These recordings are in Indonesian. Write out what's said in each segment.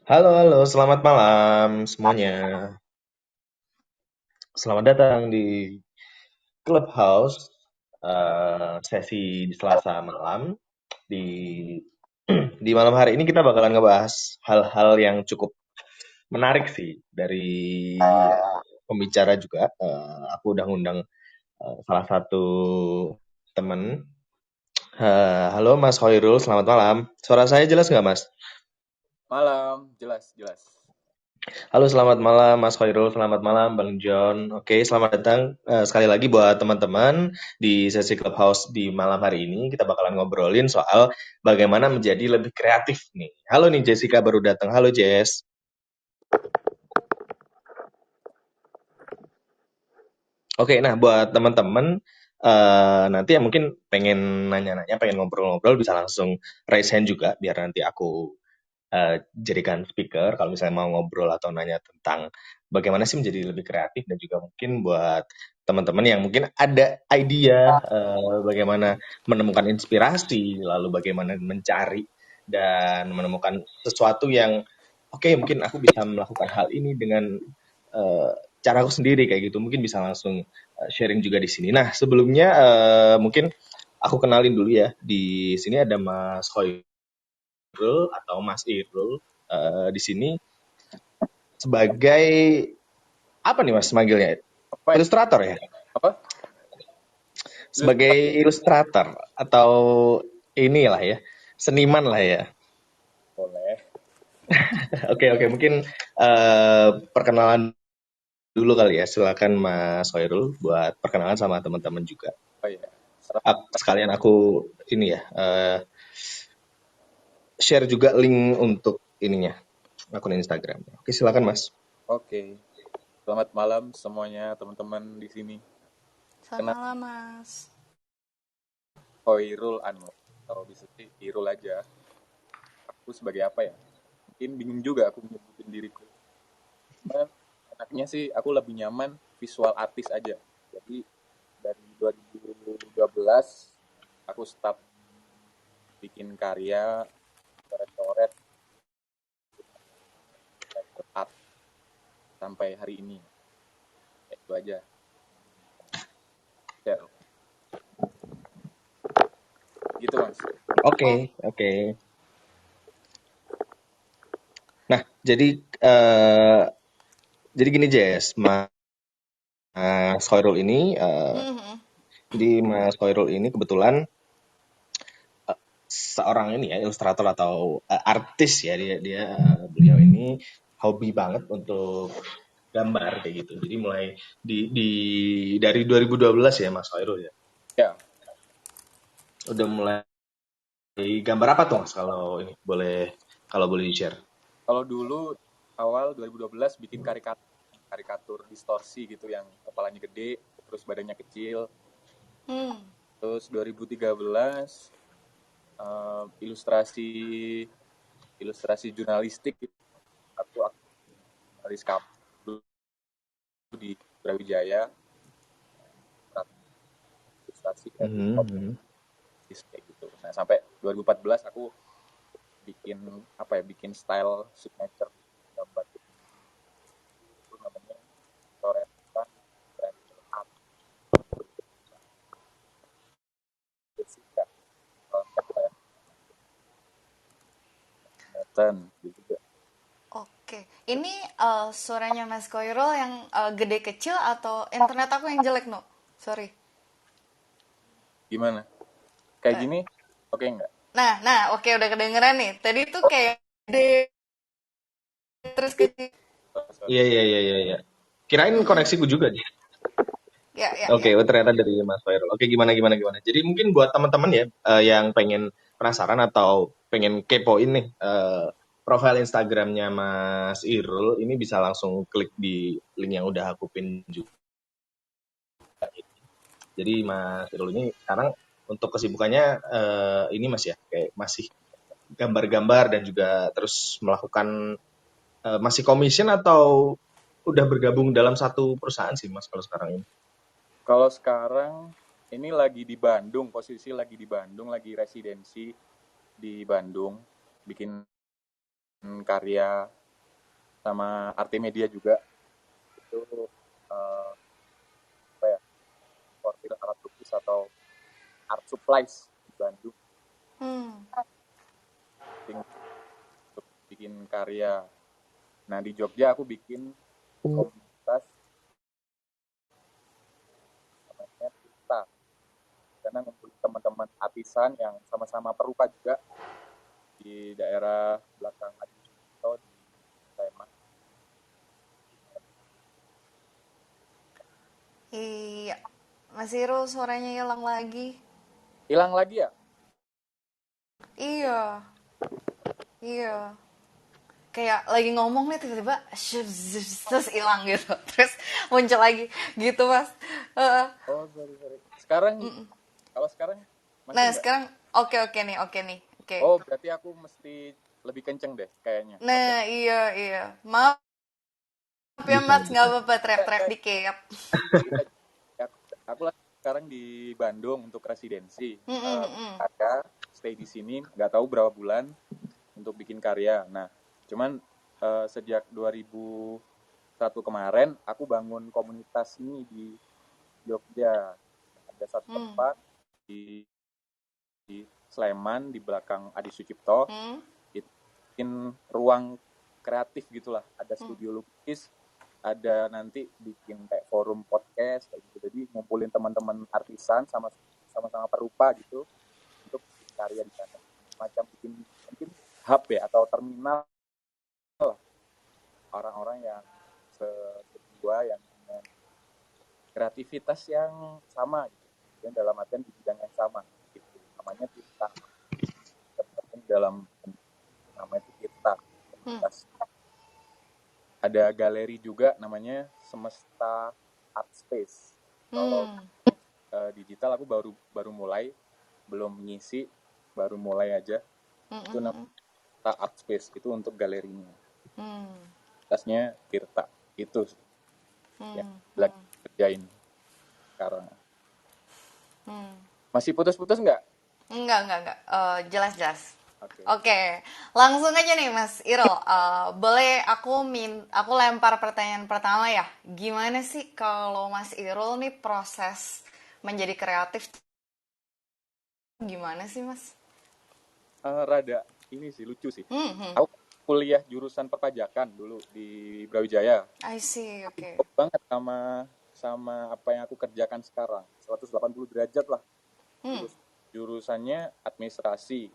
Halo, halo, selamat malam semuanya. Selamat datang di Clubhouse sesi di Selasa malam. Di di malam hari ini kita bakalan ngebahas hal-hal yang cukup menarik sih dari pembicara juga. Aku udah ngundang salah satu temen. Halo Mas Hoirul, selamat malam. Suara saya jelas nggak Mas? Malam, jelas, jelas. Halo, selamat malam Mas Khairul, selamat malam Bang John. Oke, selamat datang sekali lagi buat teman-teman di sesi Clubhouse di malam hari ini. Kita bakalan ngobrolin soal bagaimana menjadi lebih kreatif nih. Halo nih Jessica baru datang. Halo Jess. Oke, nah buat teman-teman nanti yang mungkin pengen nanya-nanya, pengen ngobrol-ngobrol bisa langsung raise hand juga biar nanti aku jadikan speaker kalau misalnya mau ngobrol atau nanya tentang bagaimana sih menjadi lebih kreatif dan juga mungkin buat teman-teman yang mungkin ada idea bagaimana menemukan inspirasi, lalu bagaimana mencari dan menemukan sesuatu yang oke, mungkin aku bisa melakukan hal ini dengan eh, caraku sendiri kayak gitu. Mungkin bisa langsung sharing juga di sini. Nah, sebelumnya mungkin aku kenalin dulu ya. Di sini ada Mas Irul atau Mas Irul di sini sebagai apa nih Mas manggilnya? Apa ya? Ilustrator ya? Apa? Sebagai Ilustrasi ilustrator atau inilah ya, seniman lah ya. boleh. Oke oke mungkin perkenalan dulu kali ya. Silakan Mas Hoirul buat perkenalan sama teman-teman juga. Oh iya. Serah. Sekalian aku ini ya share juga link untuk ininya akun Instagram. Oke silakan Mas. Oke. Selamat malam semuanya, teman-teman di sini. Selamat Kenal malam, Mas. Hoirul Anwar. Kalau bisa sih Irul aja. Aku sebagai apa ya? Mungkin bingung juga aku nyebutin diriku. Cuman enaknya sih aku lebih nyaman visual artis aja. Jadi dari 2012 aku start bikin karya, coret-coret, art sampai hari ini. Ya, itu aja. Ya, gitu Mas. Oke Oh, oke. Nah eh, jadi gini Jess, Mas Khairul ini mhm. Mas Khairul ini kebetulan seorang ini ya ilustrator atau artis ya beliau ini hobi banget untuk gambar kayak gitu. Jadi mulai dari 2012 ya Mas Khairul ya. Ya, Udah mulai gambar apa tuh Mas kalau ini boleh di-share? kalau dulu awal 2012 bikin karikatur distorsi gitu yang kepalanya gede, terus badannya kecil. Hmm. Terus 2013 ilustrasi ilustrasi jurnalistik gitu. Aku jurnalis kampus dulu di Brawijaya, ilustrasi kreatif Mhm. notis kayak gitu. Nah, sampai 2014 aku bikin apa ya, bikin style signature gambar itu namanya coretan trend art Jessica. Nathan gitu. Oke. Ini suaranya Mas Koirul yang gede kecil atau internet aku yang jelek, no? Sorry. Gimana? Kayak Eh, gini, oke nggak? nah, oke udah kedengeran nih. Tadi tuh kayak gede terus kecil. Oh, sorry. Iya iya iya iya iya. Kirain Mm-mm. koneksiku juga. Ya, ya, Oke, ya. oh, ternyata dari Mas Fairul. Oke, gimana gimana gimana. Jadi mungkin buat teman-teman ya yang pengen penasaran atau pengen kepoin nih profil Instagramnya Mas Irul, ini bisa langsung klik di link yang udah aku pin juga. Jadi Mas Irul ini sekarang untuk kesibukannya ini Mas ya, kayak masih gambar-gambar dan juga terus melakukan masih commission atau udah bergabung dalam satu perusahaan sih Mas kalau sekarang ini. Kalau sekarang ini lagi di Bandung, posisi lagi di Bandung, lagi residensi di Bandung, bikin karya. sama Artimedia juga. Itu apa ya, sortir alat lukis atau art supplies di Bandung. Hmm. Untuk bikin karya. Nah di Jogja aku bikin komunitas namanya Kita, karena ngumpulin teman-teman artisan yang sama-sama perupa juga di daerah belakang Adi Sucipto di Sleman. Iya, Mas Iro suaranya hilang lagi. Hilang lagi ya? Iya, iya. Kayak lagi ngomong nih tiba-tiba terus hilang gitu. Terus muncul lagi gitu, Mas. Heeh. Oh sorry sorry. Sekarang kalau sekarang masih Nah, nggak? sekarang oke nih, oke nih. Oke. Oh berarti aku mesti lebih kenceng deh kayaknya. Oke. Nah, iya, iya. Maaf ya, Bisa, Mas, nggak bisa. apa-apa Ya, teriak-teriak ya, dikit. kita, aku lagi sekarang di Bandung untuk residensi. Mm-mm-mm. Ada stay di sini nggak tahu berapa bulan untuk bikin karya. Nah, cuman sejak 2001 kemarin aku bangun komunitas ini di Jogja. Ada satu Mm. tempat di Sleman di belakang Adi Sucipto. Mm. Itu bikin ruang kreatif gitulah. Ada studio lukis, ada nanti bikin kayak forum podcast kayak gitu. Jadi ngumpulin teman-teman artisan sama-sama perupa gitu untuk bikin karya di sana. Macam bikin mungkin hub ya atau terminal orang-orang yang berdua yang punya kreativitas yang sama gitu. Dan dalam artian di bidang yang sama gitu. Namanya kita dalam nama itu kita Mm. komunitas. Ada galeri juga namanya Semesta Art Space. Kalau Mm. digital aku baru baru mulai, belum ngisi, baru mulai aja. Itu Mm-mm-mm. namanya Art Space, itu untuk galerinya. Mm. Tasnya Tirta. Itu yang Mm. lagi Mm. kerjain sekarang. Mm. Masih putus-putus nggak? Enggak. Jelas-jelas. Oke. Oke, langsung aja nih Mas Iro. Boleh aku lempar pertanyaan pertama ya. Gimana sih kalau Mas Iro nih proses menjadi kreatif gimana sih Mas? Rada ini sih lucu sih. Hmm. Aku kuliah jurusan perpajakan dulu di Brawijaya. I see, oke. Kok banget sama sama apa yang aku kerjakan sekarang. 180 derajat lah. Hmm. Jurusannya administrasi.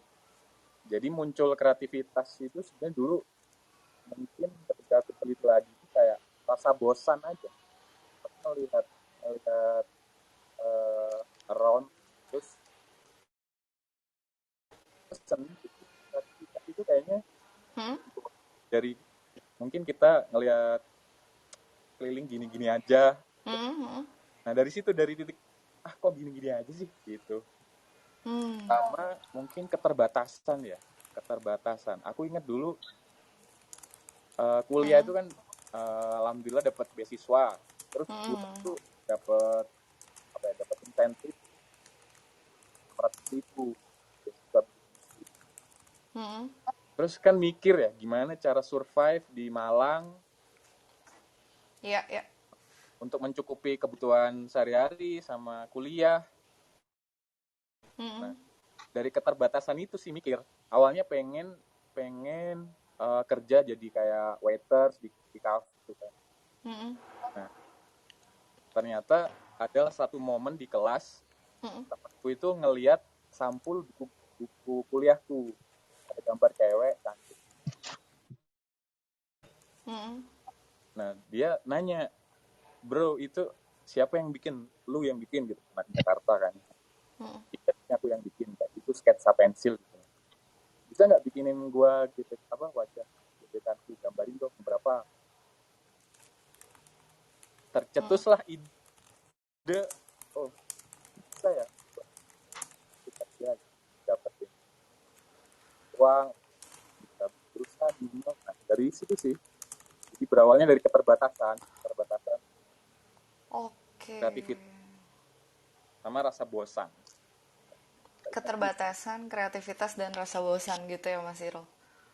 Jadi muncul kreativitas itu sebenarnya dulu mungkin ketika aku teliti lagi kayak rasa bosan aja. Aku melihat around terus bosan gitu. Kreativitas itu kayaknya Hmm. dari mungkin kita ngelihat keliling gini-gini aja. Hmm. Nah dari situ dari titik kok gini-gini aja sih gitu. Hmm. Sama mungkin keterbatasan ya, keterbatasan. Aku ingat dulu kuliah Hmm. itu kan alhamdulillah dapat beasiswa, terus bulan Hmm. itu dapat apa ya, dapat insentif 100.000 beasiswa. Hmm. Terus kan mikir ya gimana cara survive di Malang Iya, iya. untuk mencukupi kebutuhan sehari-hari sama kuliah. Nah Hmm. dari keterbatasan itu sih mikir awalnya pengen pengen kerja jadi kayak waiters di cafe gitu kan. Hmm. Nah ternyata ada satu momen di kelas Hmm. temanku itu ngelihat sampul buku kuliahku, ada gambar cewek cantik. Hmm. Nah dia nanya, bro itu siapa yang bikin? Lu yang bikin gitu, anak Jakarta kan. Hmm. Iya aku yang bikin, kayak itu sketsa pensil gitu. Bisa nggak bikinin gua gitu apa wajah gebetanku, gambarin dong berapa. Hmm. Tercetuslah ide, oh bisa ya kita ya dapetin uang, bisa berusaha minimal. Nah, dari situ sih. Jadi berawalnya dari keterbatasan Oke. kreativitas sama rasa bosan. Keterbatasan, kreativitas dan rasa bosan gitu ya Mas Iro.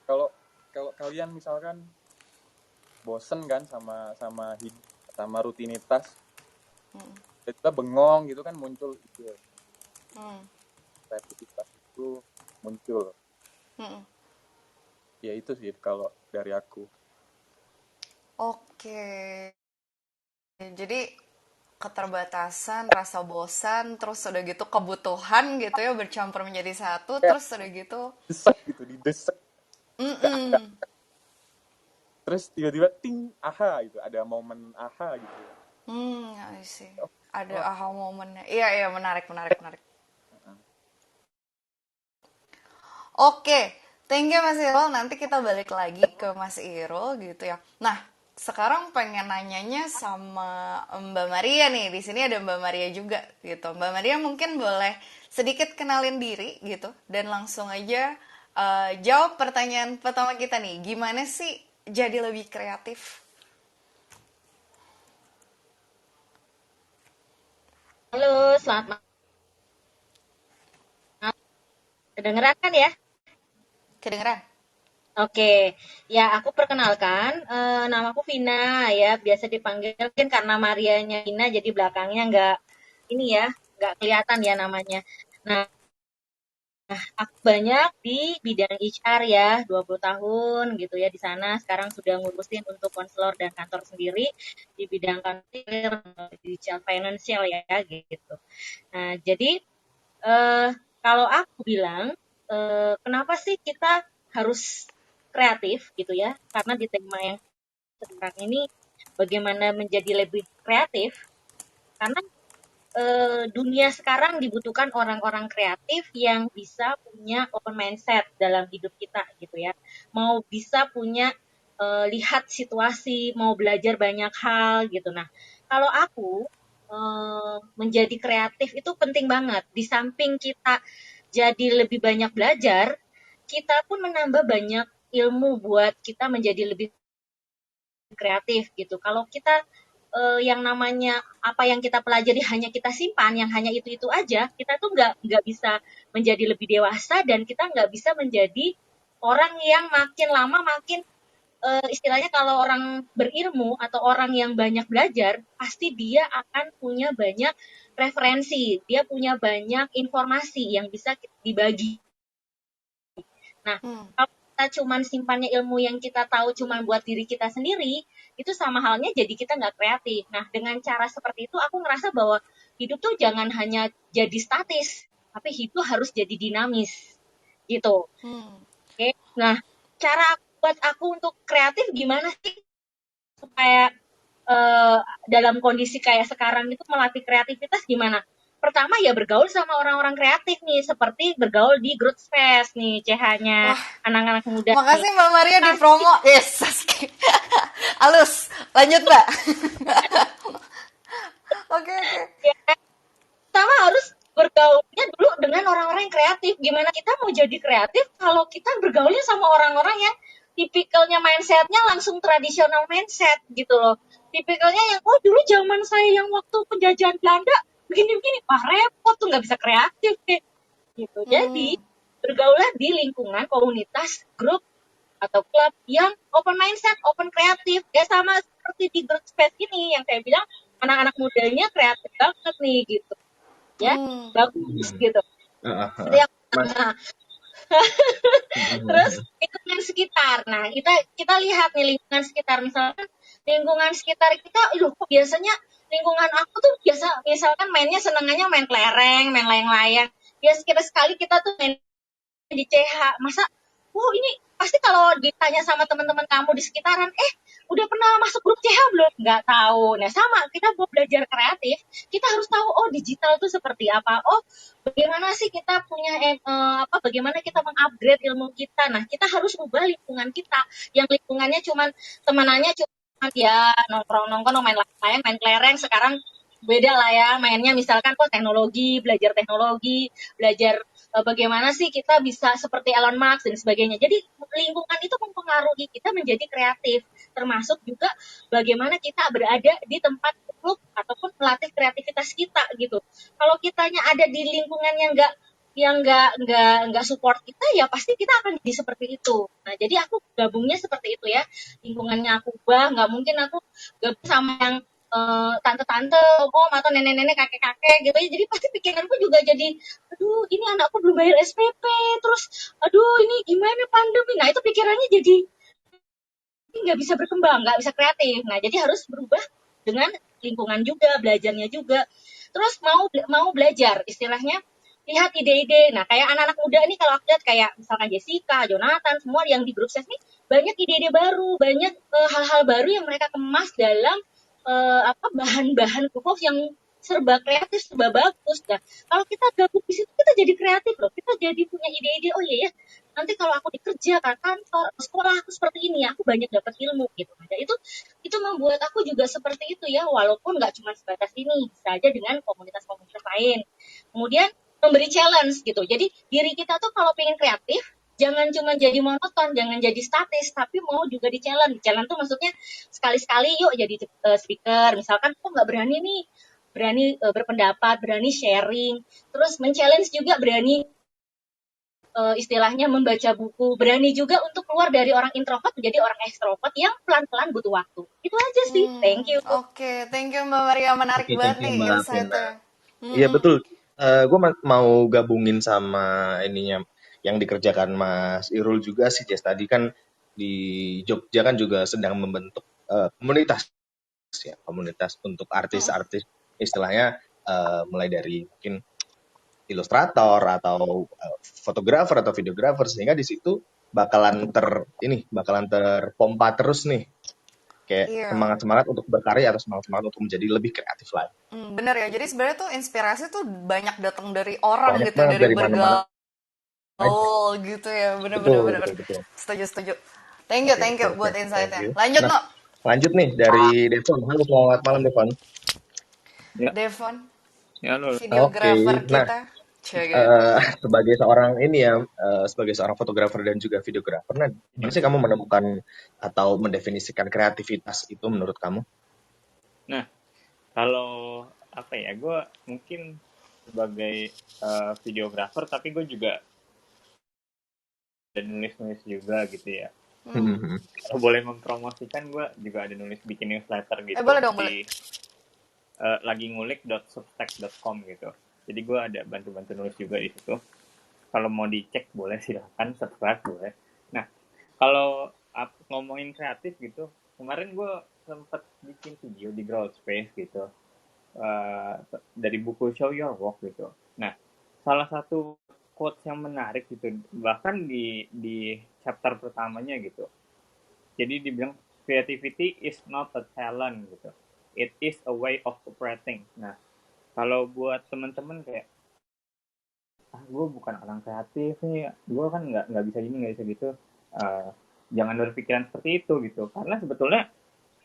Kalau kalau kalian misalkan bosen kan sama hidup, sama rutinitas, Mm, kita bengong gitu kan, muncul ide, mm, kreativitas itu muncul. mm. Ya itu sih kalau dari aku. Oke, jadi keterbatasan, rasa bosan, terus udah gitu kebutuhan gitu ya bercampur menjadi satu, Kayak terus udah gitu, desek gitu, didesek, nggak. mm-mm. Terus tiba-tiba ting, aha gitu, ada momen aha gitu ya. I see. Ada Oh, aha momennya. Iya, iya, menarik, menarik, menarik. Oke, thank you Mas Irul. Nanti kita balik lagi ke Mas Irul gitu ya. Nah, sekarang pengen nanyanya sama Mbak Maria nih. Di sini ada Mbak Maria juga gitu. Mbak Maria mungkin boleh sedikit kenalin diri gitu dan langsung aja jawab pertanyaan pertama kita nih. Gimana sih jadi lebih kreatif? Halo, selamat malam. Kedengeran kan ya? Kedengeran? Oke, ya aku perkenalkan, namaku Vina ya, biasa dipanggil mungkin karena Marianya Vina jadi belakangnya nggak ini ya, nggak kelihatan ya namanya. Nah, aku banyak di bidang HR ya, 20 tahun gitu ya di sana. Sekarang sudah ngurusin untuk konselor dan kantor sendiri di bidang kantor, digital financial ya gitu. Nah, jadi eh, kalau aku bilang, kenapa sih kita harus kreatif gitu ya? Karena di tema yang sekarang ini bagaimana menjadi lebih kreatif? Karena dunia sekarang dibutuhkan orang-orang kreatif yang bisa punya open mindset dalam hidup kita gitu ya. Mau bisa punya lihat situasi, mau belajar banyak hal gitu. Nah, kalau aku menjadi kreatif itu penting banget. Di samping kita jadi lebih banyak belajar, kita pun menambah banyak ilmu buat kita menjadi lebih kreatif gitu. Kalau kita yang namanya apa yang kita pelajari hanya kita simpan, yang hanya itu aja, kita tuh nggak bisa menjadi lebih dewasa dan kita nggak bisa menjadi orang yang makin lama makin istilahnya kalau orang berilmu atau orang yang banyak belajar, pasti dia akan punya banyak referensi, dia punya banyak informasi yang bisa dibagi. Nah, Hmm. kalau kita cuman simpannya ilmu yang kita tahu cuman buat diri kita sendiri, itu sama halnya jadi kita nggak kreatif. Nah, dengan cara seperti itu aku ngerasa bahwa hidup tuh jangan hanya jadi statis, tapi hidup harus jadi dinamis gitu. Hmm. Oke. Nah, cara buat aku untuk kreatif gimana sih supaya eh, dalam kondisi kayak sekarang itu melatih kreativitas gimana? Pertama ya bergaul sama orang-orang kreatif nih, seperti bergaul di Growth Space nih, CH-nya Wah, anak-anak muda nih. makasih Mbak Maria di Pasti promo. Yes, halus. Lanjut Mbak. Oke, oke. ya, pertama harus bergaulnya dulu dengan orang-orang yang kreatif. Gimana kita mau jadi kreatif kalau kita bergaulnya sama orang-orang yang tipikalnya mindsetnya langsung tradisional mindset gitu loh. Tipikalnya yang, oh dulu zaman saya yang waktu penjajahan Belanda, begini-begini, wah repot tuh nggak bisa kreatif deh. Gitu. Jadi, Hmm. bergaulah di lingkungan komunitas, grup, atau klub yang open mindset, open kreatif. Ya sama seperti di Growth Space ini yang saya bilang anak-anak mudanya kreatif banget nih gitu. Ya, Hmm. bagus Hmm. gitu. Itu yang Mas, pertama. Terus lingkungan sekitar. Nah, kita kita lihat nih lingkungan sekitar. Misalkan lingkungan sekitar kita, kok biasanya lingkungan aku tuh biasa misalkan mainnya senengannya main kelereng, main layang-layang. Ya sekali-sekali kita tuh main di CH. Masa, ini pasti kalau ditanya sama teman-teman kamu di sekitaran, udah pernah masuk grup CH belum? Nggak tahu. Nah, sama, kita buat belajar kreatif, kita harus tahu, oh digital itu seperti apa. Oh, bagaimana sih kita punya, bagaimana kita mengupgrade ilmu kita. Nah, kita harus ubah lingkungan kita. Yang lingkungannya cuman, temanannya cuma ya nongkrong-nongkrong, main layang, main kelereng. Sekarang beda lah ya, mainnya misalkan teknologi, belajar bagaimana sih kita bisa seperti Elon Musk dan sebagainya. Jadi lingkungan itu mempengaruhi kita menjadi kreatif, termasuk juga bagaimana kita berada di tempat grup ataupun melatih kreativitas kita gitu. Kalau kitanya ada di lingkungan yang nggak yang nggak support kita, ya pasti kita akan jadi seperti itu. Nah, jadi aku gabungnya seperti itu ya. Lingkungannya aku ubah, nggak mungkin aku gabung sama yang tante-tante, om atau nenek-nenek, kakek-kakek gitu ya. Jadi pasti pikiranku juga jadi, aduh ini anakku belum bayar SPP, terus aduh ini gimana pandemi. Nah, itu pikirannya jadi nggak bisa berkembang, nggak bisa kreatif. Nah, jadi harus berubah dengan lingkungan juga, belajarnya juga. Terus mau belajar, istilahnya lihat ide-ide. Nah, kayak anak-anak muda nih kalau aku lihat kayak misalkan Jessica, Jonathan, semua yang di grup ses nih banyak ide-ide baru, banyak hal-hal baru yang mereka kemas dalam bahan-bahan Cookhouse yang serba kreatif, serba bagus. Nah, kalau kita gabung di situ kita jadi kreatif loh. Kita jadi punya ide-ide. Oh iya ya, nanti kalau aku dikerja ke kantor ke sekolah aku seperti ini, aku banyak dapat ilmu gitu. Nah, itu membuat aku juga seperti itu ya, walaupun nggak cuma sebatas ini, bisa aja dengan komunitas-komunitas lain. Kemudian memberi challenge gitu. Jadi diri kita tuh kalau pengen kreatif, jangan cuma jadi monoton, jangan jadi statis, tapi mau juga di challenge. Challenge tuh maksudnya sekali-sekali yuk jadi speaker. Misalkan aku nggak berani nih, berani berpendapat, berani sharing, terus men-challenge juga berani istilahnya membaca buku, berani juga untuk keluar dari orang introvert menjadi orang ekstrovert yang pelan-pelan butuh waktu. Itu aja sih. Thank you. Oke, thank you Mbak Maria, menarik Oke, banget thank you nih Mbak Vena. insight-nya. Iya Mm-mm. betul. Gue mau gabungin sama ininya yang dikerjakan Mas Irul juga sih, Jess. Tadi kan di Jogja kan juga sedang membentuk komunitas ya, komunitas untuk Mm-mm. artis-artis istilahnya, mulai dari mungkin ilustrator atau fotografer atau videografer, sehingga di situ bakalan terpompa terus nih, kayak Iya. semangat-semangat untuk berkarya atau semangat-semangat untuk menjadi lebih kreatif lagi. Bener ya, jadi sebenarnya tuh inspirasi tuh banyak datang dari orang Banyak gitu ya, banget dari dari mana-mana bergaul aja. gitu ya, bener-bener Betul, bener. betul, betul. Setuju, setuju. Oke, Thank oke, you oke. buat Thank insight-nya. you. Lanjut, Nah, no. lanjut nih dari Devon. Halo, selamat malam Devon. Ya, Devon, ya lo. Oke, videografer nah kita. Cek. sebagai seorang ini ya, sebagai seorang fotografer dan juga videografer, nah gimana sih kamu menemukan atau mendefinisikan kreativitas itu menurut kamu? Nah, kalau apa ya, gue mungkin sebagai videografer, tapi gue juga ada nulis-nulis juga gitu ya. Hmm. Kalau boleh mempromosikan, gue juga ada nulis bikin newsletter gitu Boleh dong, boleh. di lagi ngulik.substack.com gitu. Jadi gue ada bantu-bantu nulis juga di situ. Kalau mau dicek boleh, silahkan subscribe boleh. Nah, kalau ngomongin kreatif gitu, kemarin gue sempet bikin video di Growth Space gitu, dari buku Show Your Work gitu. Nah, salah satu quotes yang menarik gitu, bahkan di chapter pertamanya gitu. Jadi dibilang creativity is not a talent gitu, it is a way of operating. Nah, kalau buat teman-teman kayak gue bukan orang kreatif nih, gue kan nggak bisa gini nggak bisa gitu, uh, jangan berpikiran seperti itu gitu, karena sebetulnya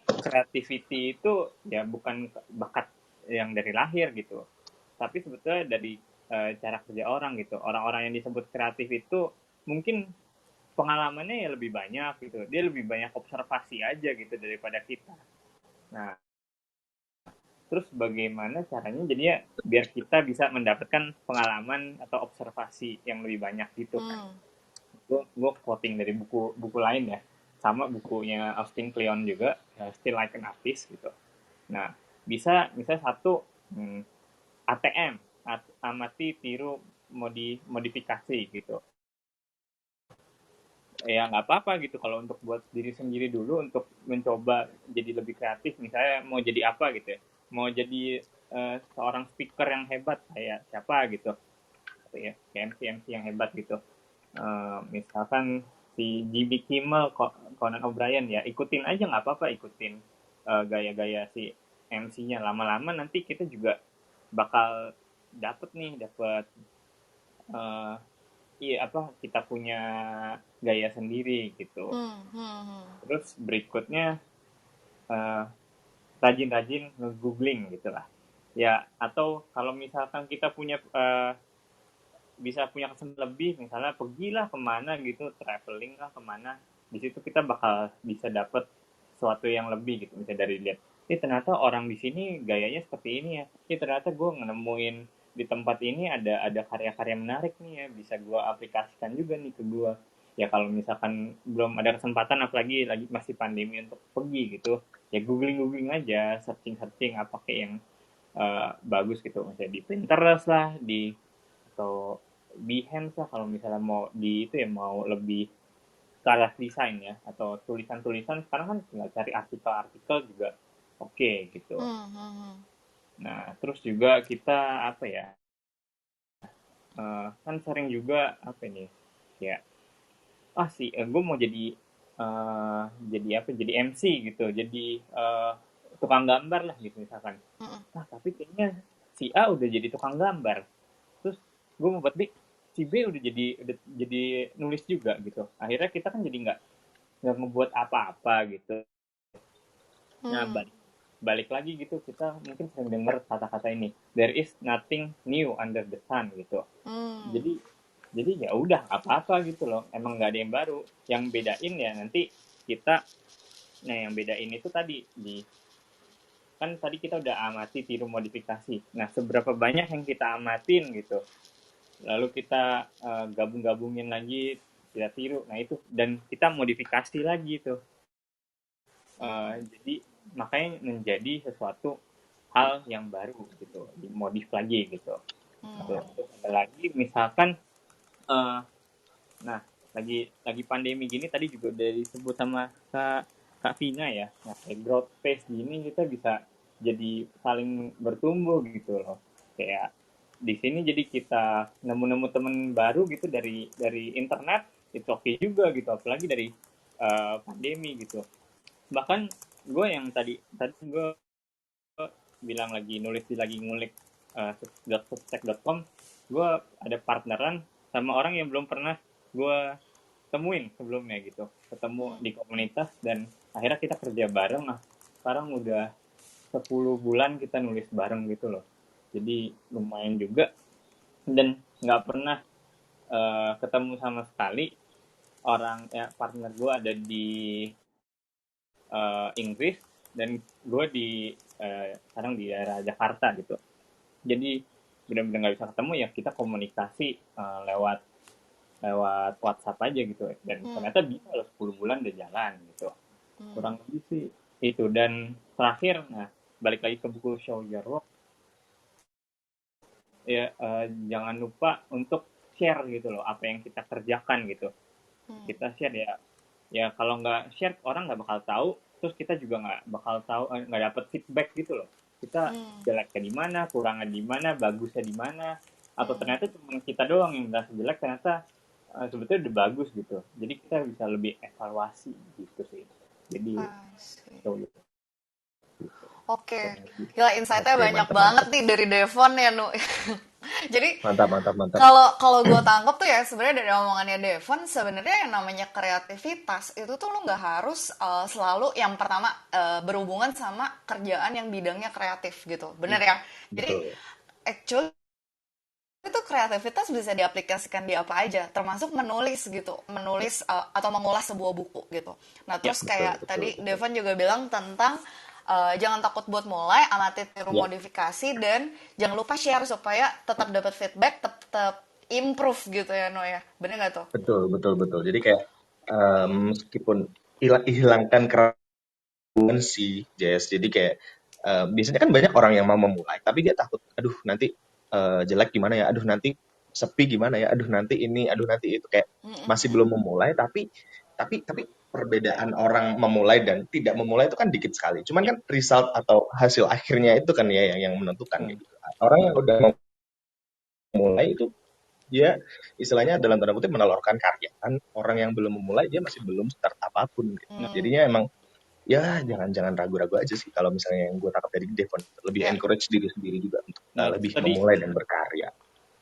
creativity itu ya bukan bakat yang dari lahir gitu, tapi sebetulnya dari cara kerja orang gitu. Orang-orang yang disebut kreatif itu mungkin pengalamannya ya lebih banyak gitu, dia lebih banyak observasi aja gitu daripada kita. Nah, terus bagaimana caranya jadinya biar kita bisa mendapatkan pengalaman atau observasi yang lebih banyak gitu kan. Hmm. Gue quoting dari buku lain ya, sama bukunya Austin Kleon juga, Still Like an Artist gitu. Nah, bisa satu, ATM, amati tiru modifikasi gitu. Ya nggak apa-apa gitu kalau untuk buat diri sendiri dulu, untuk mencoba jadi lebih kreatif. Misalnya mau jadi apa gitu ya, mau jadi seorang speaker yang hebat kayak siapa gitu ya, kayak MC yang hebat gitu. Misalkan si Jimmy Kimmel, Conan O'Brien, ya ikutin aja nggak apa-apa, ikutin gaya-gaya si MC-nya. Lama-lama nanti kita juga bakal dapet uh, iya apa, kita punya gaya sendiri gitu. Hmm. Hmm. Hmm. Terus berikutnya uh, rajin-rajin nge-googling gitu lah ya. Atau kalau misalkan kita punya bisa punya kesempatan lebih, misalnya pergilah kemana gitu, traveling lah kemana, di situ kita bakal bisa dapet sesuatu yang lebih gitu. Misalnya dari lihat, ternyata orang di sini gayanya seperti ini ya, ternyata gue nemuin di tempat ini ada karya-karya menarik nih ya, bisa gue aplikasikan juga nih ke gue. Ya kalau misalkan belum ada kesempatan, apalagi lagi masih pandemi untuk pergi gitu, ya googling aja, searching apa kayak yang bagus gitu, misalnya di Pinterest lah, atau Behance lah, kalau misalnya mau di itu ya, mau lebih ke arah desain ya, atau tulisan-tulisan. Sekarang kan tinggal cari artikel-artikel juga oke gitu. Nah terus juga kita apa ya, kan sering juga apa ini ya, gue mau jadi apa, jadi MC gitu, jadi tukang gambar lah gitu misalkan. Tapi kayaknya si A udah jadi tukang gambar, terus gue mau buat B, si B udah jadi nulis juga gitu. Akhirnya kita kan jadi nggak ngebuat apa-apa gitu. Nah balik lagi gitu, kita mungkin sering dengar kata-kata ini, there is nothing new under the sun gitu. Jadi ya udah apa-apa gitu loh, emang nggak ada yang baru. Yang bedain ya nanti kita, nah yang bedain itu tadi kan tadi kita udah amati, tiru, modifikasi. Nah seberapa banyak yang kita amatin gitu, lalu kita gabung-gabungin lagi, kita tiru, nah itu, dan kita modifikasi lagi tuh. Jadi makanya menjadi sesuatu hal yang baru gitu, dimodif lagi gitu. Terus ada lagi misalkan nah lagi pandemi gini, tadi juga udah disebut sama Kak Vina ya. Nah kayak growth phase gini, kita bisa jadi saling bertumbuh gitu loh. Kayak di sini jadi kita nemu temen baru gitu dari internet, itu oke juga gitu, apalagi dari pandemi gitu. Bahkan gue yang tadi gue bilang lagi ngulik substack.com, gue ada partneran sama orang yang belum pernah gue temuin sebelumnya gitu, ketemu di komunitas, dan akhirnya kita kerja bareng. Nah sekarang udah 10 bulan kita nulis bareng gitu loh, jadi lumayan juga. Dan nggak pernah ketemu sama sekali orang ya, partner gue ada di Inggris, dan gue sekarang di daerah Jakarta gitu. Jadi benar-benar nggak bisa ketemu, ya kita komunikasi lewat WhatsApp aja gitu, dan ternyata bisa loh 10 bulan udah jalan gitu. Kurang lebih sih itu. Dan terakhir, nah balik lagi ke buku Show Your Work ya, jangan lupa untuk share gitu loh apa yang kita kerjakan gitu. Kita share ya kalau nggak share orang nggak bakal tahu, terus kita juga nggak bakal tahu, nggak dapet feedback gitu loh, kita jeleknya di mana, kurangnya di mana, bagusnya di mana, atau ternyata cuma kita doang yang merasa jelek, ternyata sebetulnya udah bagus gitu. Jadi kita bisa lebih evaluasi gitu sih. Jadi gitu. Oke, gila insight-nya banyak banget nih dari Devon ya, Nu. Jadi Mantap. kalau gue tangkap tuh ya, sebenarnya dari omongannya Devon, sebenarnya yang namanya kreativitas itu tuh lo nggak harus selalu yang pertama berhubungan sama kerjaan yang bidangnya kreatif gitu, bener ya? Jadi actually itu kreativitas bisa diaplikasikan di apa aja, termasuk menulis gitu, atau mengulas sebuah buku gitu. Nah terus kayak tadi Devon juga bilang tentang jangan takut buat mulai, amati, tiru, modifikasi, dan jangan lupa share supaya tetap dapat feedback, tetap improve gitu ya, No ya. Bener nggak tuh? Betul. Jadi kayak meskipun hilangkan keraguan sih, Jess. Jadi kayak biasanya kan banyak orang yang mau memulai, tapi dia takut, aduh nanti jelek gimana ya, aduh nanti sepi gimana ya, aduh nanti ini, aduh nanti itu, kayak masih belum memulai. Tapi perbedaan orang memulai dan tidak memulai itu kan dikit sekali. Cuman kan result atau hasil akhirnya itu kan ya yang menentukan gitu. Orang yang udah memulai itu dia istilahnya dalam tanda kutip menelurkan karya. Kan orang yang belum memulai dia masih belum start apapun gitu. Jadinya emang ya jangan ragu-ragu aja sih kalau misalnya yang gue tangkap dari Devon, lebih encourage diri sendiri juga untuk lebih memulai dan berkarya.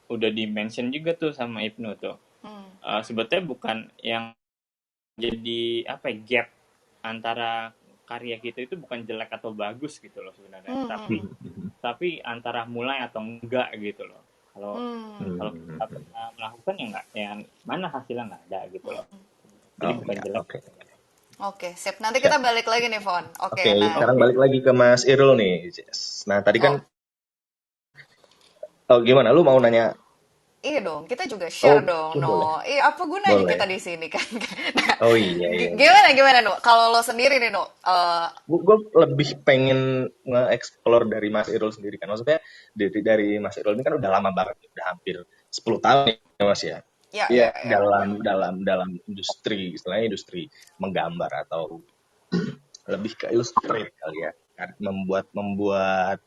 Udah di-mention juga tuh sama Ibnu tuh. Sebetulnya bukan yang jadi gap antara karya kita itu bukan jelek atau bagus gitu loh sebenarnya, tapi antara mulai atau enggak gitu loh. Kalau kita pernah melakukan ya enggak, ya mana hasilnya nggak ada gitu loh. Jadi bukan jelek. Oke, sip. Nanti kita balik lagi nih, Von. Oke, sekarang balik lagi ke Mas Irul nih. Nah, tadi kan Oh, gimana? Lu mau nanya? Iya dong, kita juga share Oh, dong, boleh. No. Apa gunanya Boleh. kita di sini kan? Nah, Oh iya, iya, iya. gimana, No? Kalau lo sendiri nih, No, Gue lebih pengen nge-explore dari Mas Irul sendiri kan. Maksudnya dari Mas Irul ini kan udah lama banget, udah hampir 10 tahun ya Mas ya. ya, Iya, ya, ya. Dalam industri, istilahnya industri menggambar atau lebih ke illustrate kali ya. Membuat membuat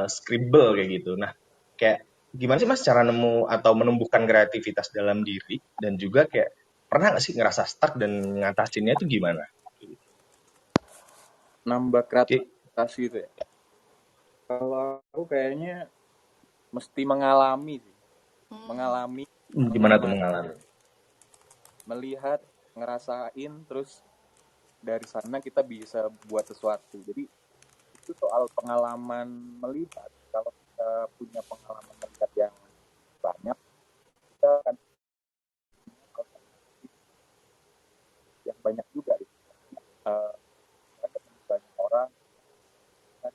scribble kayak gitu. Nah, kayak gimana sih Mas cara nemu atau menumbuhkan kreativitas dalam diri dan juga kayak pernah nggak sih ngerasa stuck dan ngatasinnya itu gimana? nambah Oke, kreativitas gitu ya. Kalau aku kayaknya mesti mengalami sih. Mengalami, gimana tuh mengamati, mengalami? melihat, ngerasain, terus dari sana kita bisa buat sesuatu. Jadi itu soal pengalaman melihat. Kalau kita punya pengalaman melihat yang banyak, kita akan yang banyak juga. Uh, banyak orang kan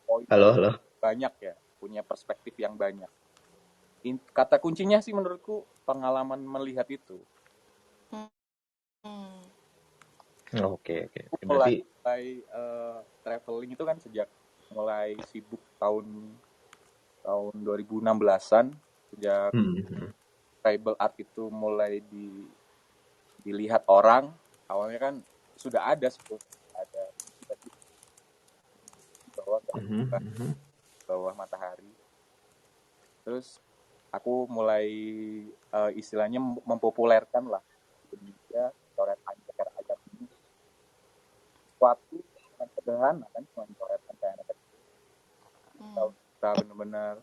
poin Halo, halo. banyak ya, punya perspektif yang banyak. Kata kuncinya sih menurutku pengalaman melihat itu. Oke, oke. Mulai, Berarti traveling itu kan sejak mulai sibuk tahun 2016-an, sejak tribal art itu mulai dilihat orang. Awalnya kan sudah ada ada bawah bawah matahari. Terus aku mulai istilahnya mempopulerkan lah Indonesia coret anjir ayam ini suatu yang sederhana kan, cuma coretan kayak anak kecil. Kalau kita benar-benar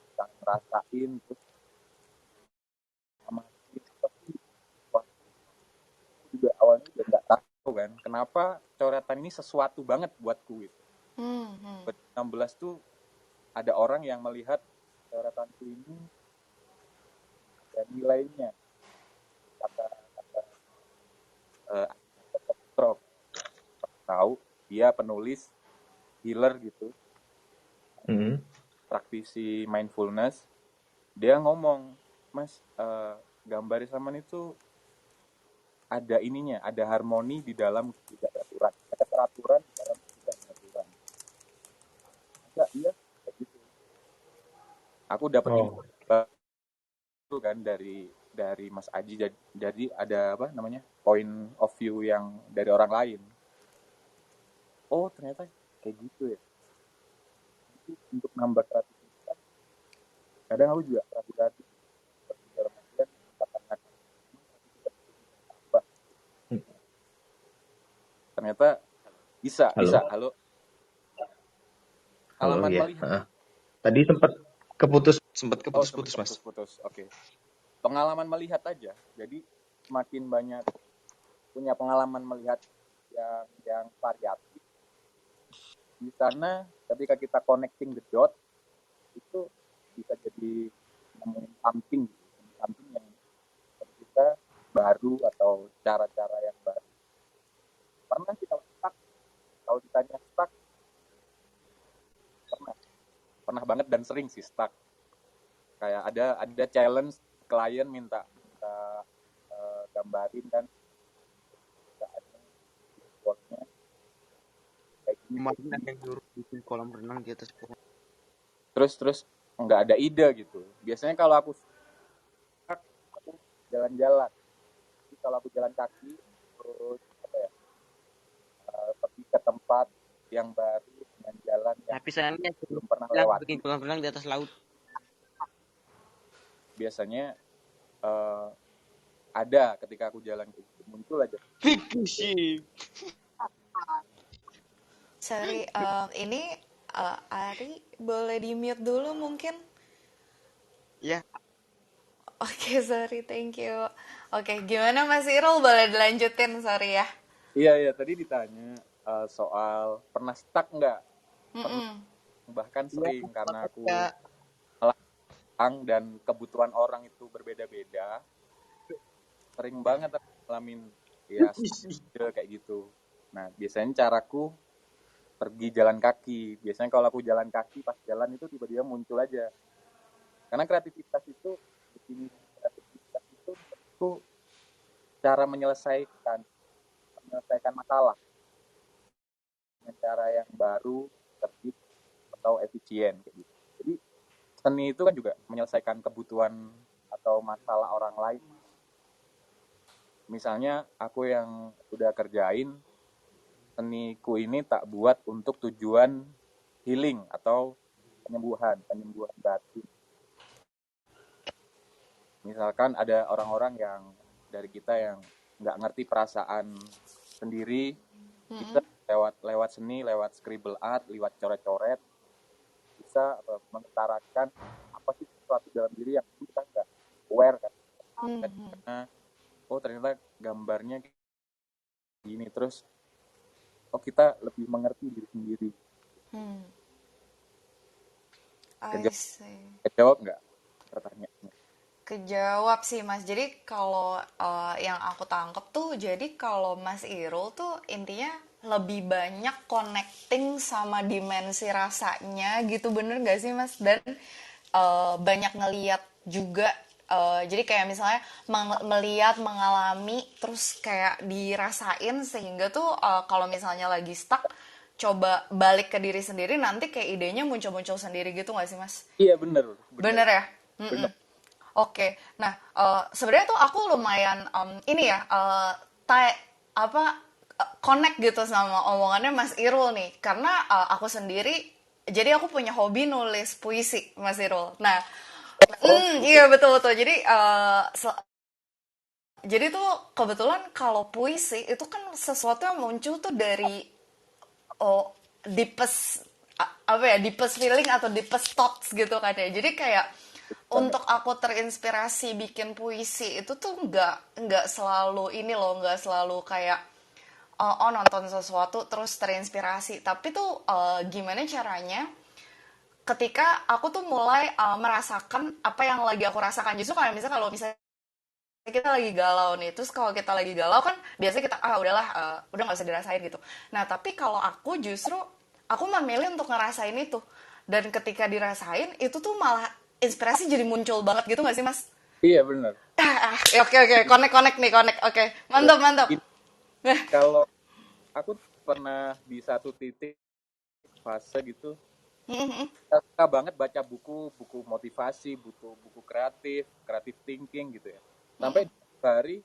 kita ngerasain terus sama seperti juga awalnya juga nggak tahu kan kenapa coretan ini sesuatu banget buatku gitu. 16 tuh ada orang yang melihat coretanku ini ada nilainya, kata Trok tahu dia penulis healer gitu, praktisi mindfulness. Dia ngomong, Mas, gambar zaman itu ada ininya, ada harmoni di dalam ketidakteraturan, keteraturan di dalam ketidakteraturan. Enggak, iya kayak gitu. Aku dapat itu kan dari Mas Aji, jadi ada apa namanya point of view yang dari orang lain. Oh ternyata kayak gitu ya. Itu untuk nambah kreativitas. Kadang aku juga kreatif dalam artian katakan ternyata bisa. Halo. Halaman ya. melihat. Tadi sempat keputus-putus Mas. Oke. Pengalaman melihat aja. Jadi semakin banyak punya pengalaman melihat yang variatif. Di sana ketika kita connecting the dot itu bisa jadi nemuin something yang kita baru atau cara-cara yang baru. Pernah kita stuck? Kalau ditanya stuck, pernah banget dan sering sih stuck. Kayak ada challenge klien minta gambarin kan buatnya kayak gini. Kemarin ada yang nyuruh bikin kolam renang di atas pohon. Terus nggak ada ide gitu. Biasanya kalau aku jalan-jalan. Jadi kalau aku jalan kaki terus pergi ke tempat yang baru dengan jalan yang tapi sayangnya belum pernah lewat. Bikin kolam renang di atas laut. Biasanya ada ketika aku jalan muncul aja. Fiksi. Sorry, ini Ari boleh di mute dulu mungkin? Ya. Oke, sorry, thank you. Oke, gimana Mas Irul? Boleh dilanjutin, sorry ya. Iya, tadi ditanya soal pernah stuck nggak? Bahkan sering karena aku dan kebutuhan orang itu berbeda-beda. Sering banget aku ngalamin ya kayak gitu. Nah, biasanya caraku pergi jalan kaki. Biasanya kalau aku jalan kaki pas jalan itu tiba-tiba muncul aja. Karena kreativitas itu, definisi kreativitas itu menurutku cara menyelesaikan masalah dengan cara yang baru, tertib atau efisien kayak gitu. Jadi seni itu kan juga menyelesaikan kebutuhan atau masalah orang lain. Misalnya aku yang udah kerjain, seniku ini tak buat untuk tujuan healing atau penyembuhan batin. Misalkan ada orang-orang yang dari kita yang nggak ngerti perasaan sendiri, kita lewat seni, lewat scribble art, lewat coret-coret, bisa mengutarakan apa sih sesuatu dalam diri yang kita nggak aware kan. Karena oh ternyata gambarnya gini, terus oh kita lebih mengerti diri sendiri. I see. Kejawab nggak pertanyaannya? Kejawab sih Mas. Jadi kalau yang aku tangkep tuh, jadi kalau Mas Irul tuh intinya lebih banyak connecting sama dimensi rasanya gitu, bener gak sih Mas? Dan banyak ngeliat juga, jadi kayak misalnya melihat, mengalami, terus kayak dirasain sehingga tuh kalau misalnya lagi stuck, coba balik ke diri sendiri, nanti kayak idenya muncul-muncul sendiri gitu gak sih Mas? Iya bener. Bener ya? Bener. Oke, nah sebenarnya tuh aku lumayan ini ya connect gitu sama omongannya Mas Irul nih, karena aku sendiri, jadi aku punya hobi nulis puisi Mas Irul. Nah, iya betul betul. Jadi tuh kebetulan kalau puisi itu kan sesuatu yang muncul tuh dari deepest deepest feeling atau deepest thoughts gitu kan ya. Jadi kayak untuk aku terinspirasi bikin puisi itu tuh nggak selalu ini loh, nggak selalu kayak nonton sesuatu terus terinspirasi, tapi tuh gimana caranya ketika aku tuh mulai merasakan apa yang lagi aku rasakan. Justru kayak misalnya kalau misalnya kita lagi galau nih, terus kalau kita lagi galau kan biasanya kita udahlah, udah nggak usah dirasain gitu. Nah tapi kalau aku justru aku memilih untuk ngerasain itu, dan ketika dirasain itu tuh malah inspirasi jadi muncul banget gitu nggak sih Mas? Iya bener. Oke connect nih, oke, mantap. Kalau aku pernah di satu titik fase gitu, suka banget baca buku motivasi, buku kreatif thinking gitu ya. Sampai hari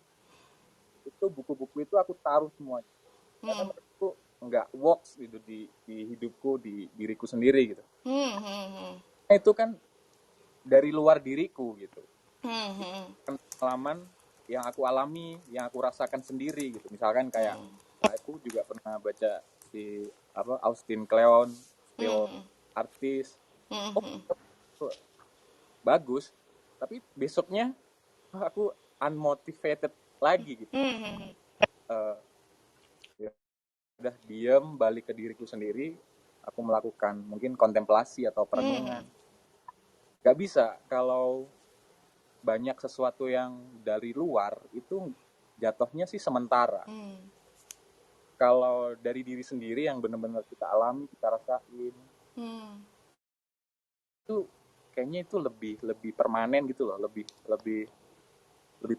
itu buku-buku itu aku taruh semuanya. Karena menurutku nggak works gitu di hidupku, di diriku sendiri gitu. Nah, itu kan dari luar diriku gitu. Pengalaman yang aku alami, yang aku rasakan sendiri gitu. Misalkan kayak aku juga pernah baca si Austin Kleon, still artis. Bagus, tapi besoknya aku unmotivated lagi gitu. Ya udah diem, balik ke diriku sendiri, aku melakukan mungkin kontemplasi atau perenungan. Gak bisa kalau banyak sesuatu yang dari luar itu jatuhnya sih sementara. Kalau dari diri sendiri yang benar-benar kita alami, kita rasain, itu kayaknya itu lebih permanen gitu loh, lebih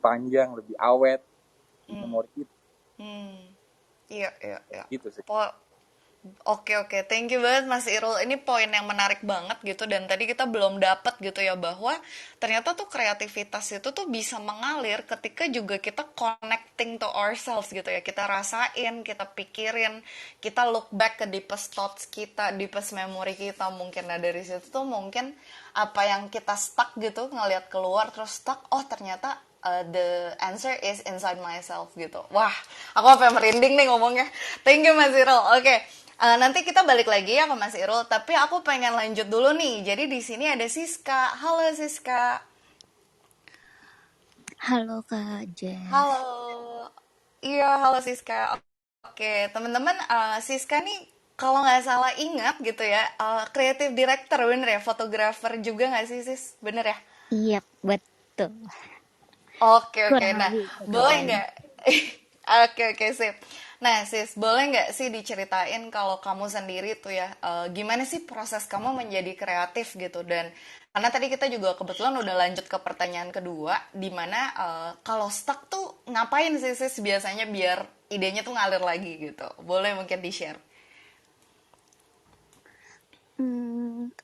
panjang, lebih awet di memori kita. Iya. Gitu sih. Oke, thank you banget Mas Irul. Ini poin yang menarik banget gitu, dan tadi kita belum dapat gitu ya, bahwa ternyata tuh kreativitas itu tuh bisa mengalir ketika juga kita connecting to ourselves gitu ya. Kita rasain, kita pikirin, kita look back ke deepest thoughts kita, deepest memory kita mungkin. Nah dari situ tuh mungkin apa yang kita stuck gitu, ngelihat keluar terus stuck, oh ternyata the answer is inside myself gitu. Wah, aku sampai merinding nih ngomongnya. Thank you Mas Irul. Oke. Nanti kita balik lagi ya ke Mas Irul, tapi aku pengen lanjut dulu nih. Jadi di sini ada Siska. Halo Siska. Halo Kak Jen. Halo. Iya, halo Siska. Oke, teman-teman, Siska nih kalau nggak salah ingat gitu ya, creative director bener ya, fotografer juga nggak sih Sis? Bener ya? Iya, betul. Oke, nah boleh nggak? Oke, sip. Nah, sis, boleh nggak sih diceritain kalau kamu sendiri tuh ya, gimana sih proses kamu menjadi kreatif gitu? Dan karena tadi kita juga kebetulan udah lanjut ke pertanyaan kedua, di mana kalau stuck tuh ngapain sih sis biasanya biar idenya tuh ngalir lagi gitu? Boleh mungkin di-share?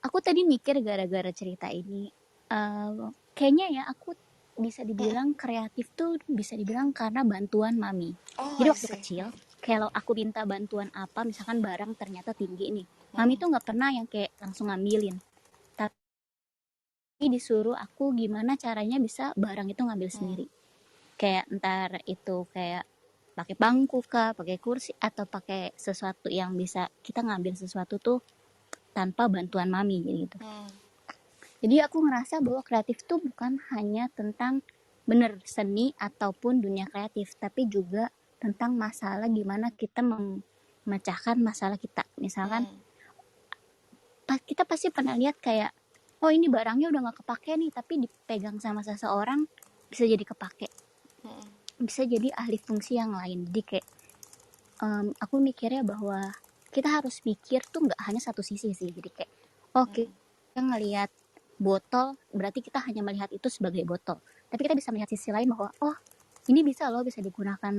Aku tadi mikir gara-gara cerita ini, kayaknya ya aku bisa Mm-mm. dibilang kreatif tuh bisa dibilang karena bantuan mami. Oh, Jadi I waktu see. kecil, kalau aku minta bantuan apa, misalkan barang ternyata tinggi nih, mami Mm-mm. tuh nggak pernah yang kayak langsung ngambilin, tapi disuruh aku gimana caranya bisa barang itu ngambil Mm. sendiri. Kayak entar itu kayak pakai bangku kah, pakai kursi, atau pakai sesuatu yang bisa kita ngambil sesuatu tuh tanpa bantuan mami gitu. Mm. Jadi aku ngerasa bahwa kreatif tuh bukan hanya tentang bener seni ataupun dunia kreatif, tapi juga tentang masalah gimana kita memecahkan masalah kita. Misalkan Mm. kita pasti pernah lihat kayak, oh ini barangnya udah gak kepake nih, tapi dipegang sama seseorang bisa jadi kepake, Mm. bisa jadi ahli fungsi yang lain. Jadi kayak aku mikirnya bahwa kita harus pikir tuh nggak hanya satu sisi sih. Jadi kayak, oh kita ngelihat botol, berarti kita hanya melihat itu sebagai botol. Tapi kita bisa melihat sisi lain bahwa, oh ini bisa loh, bisa digunakan,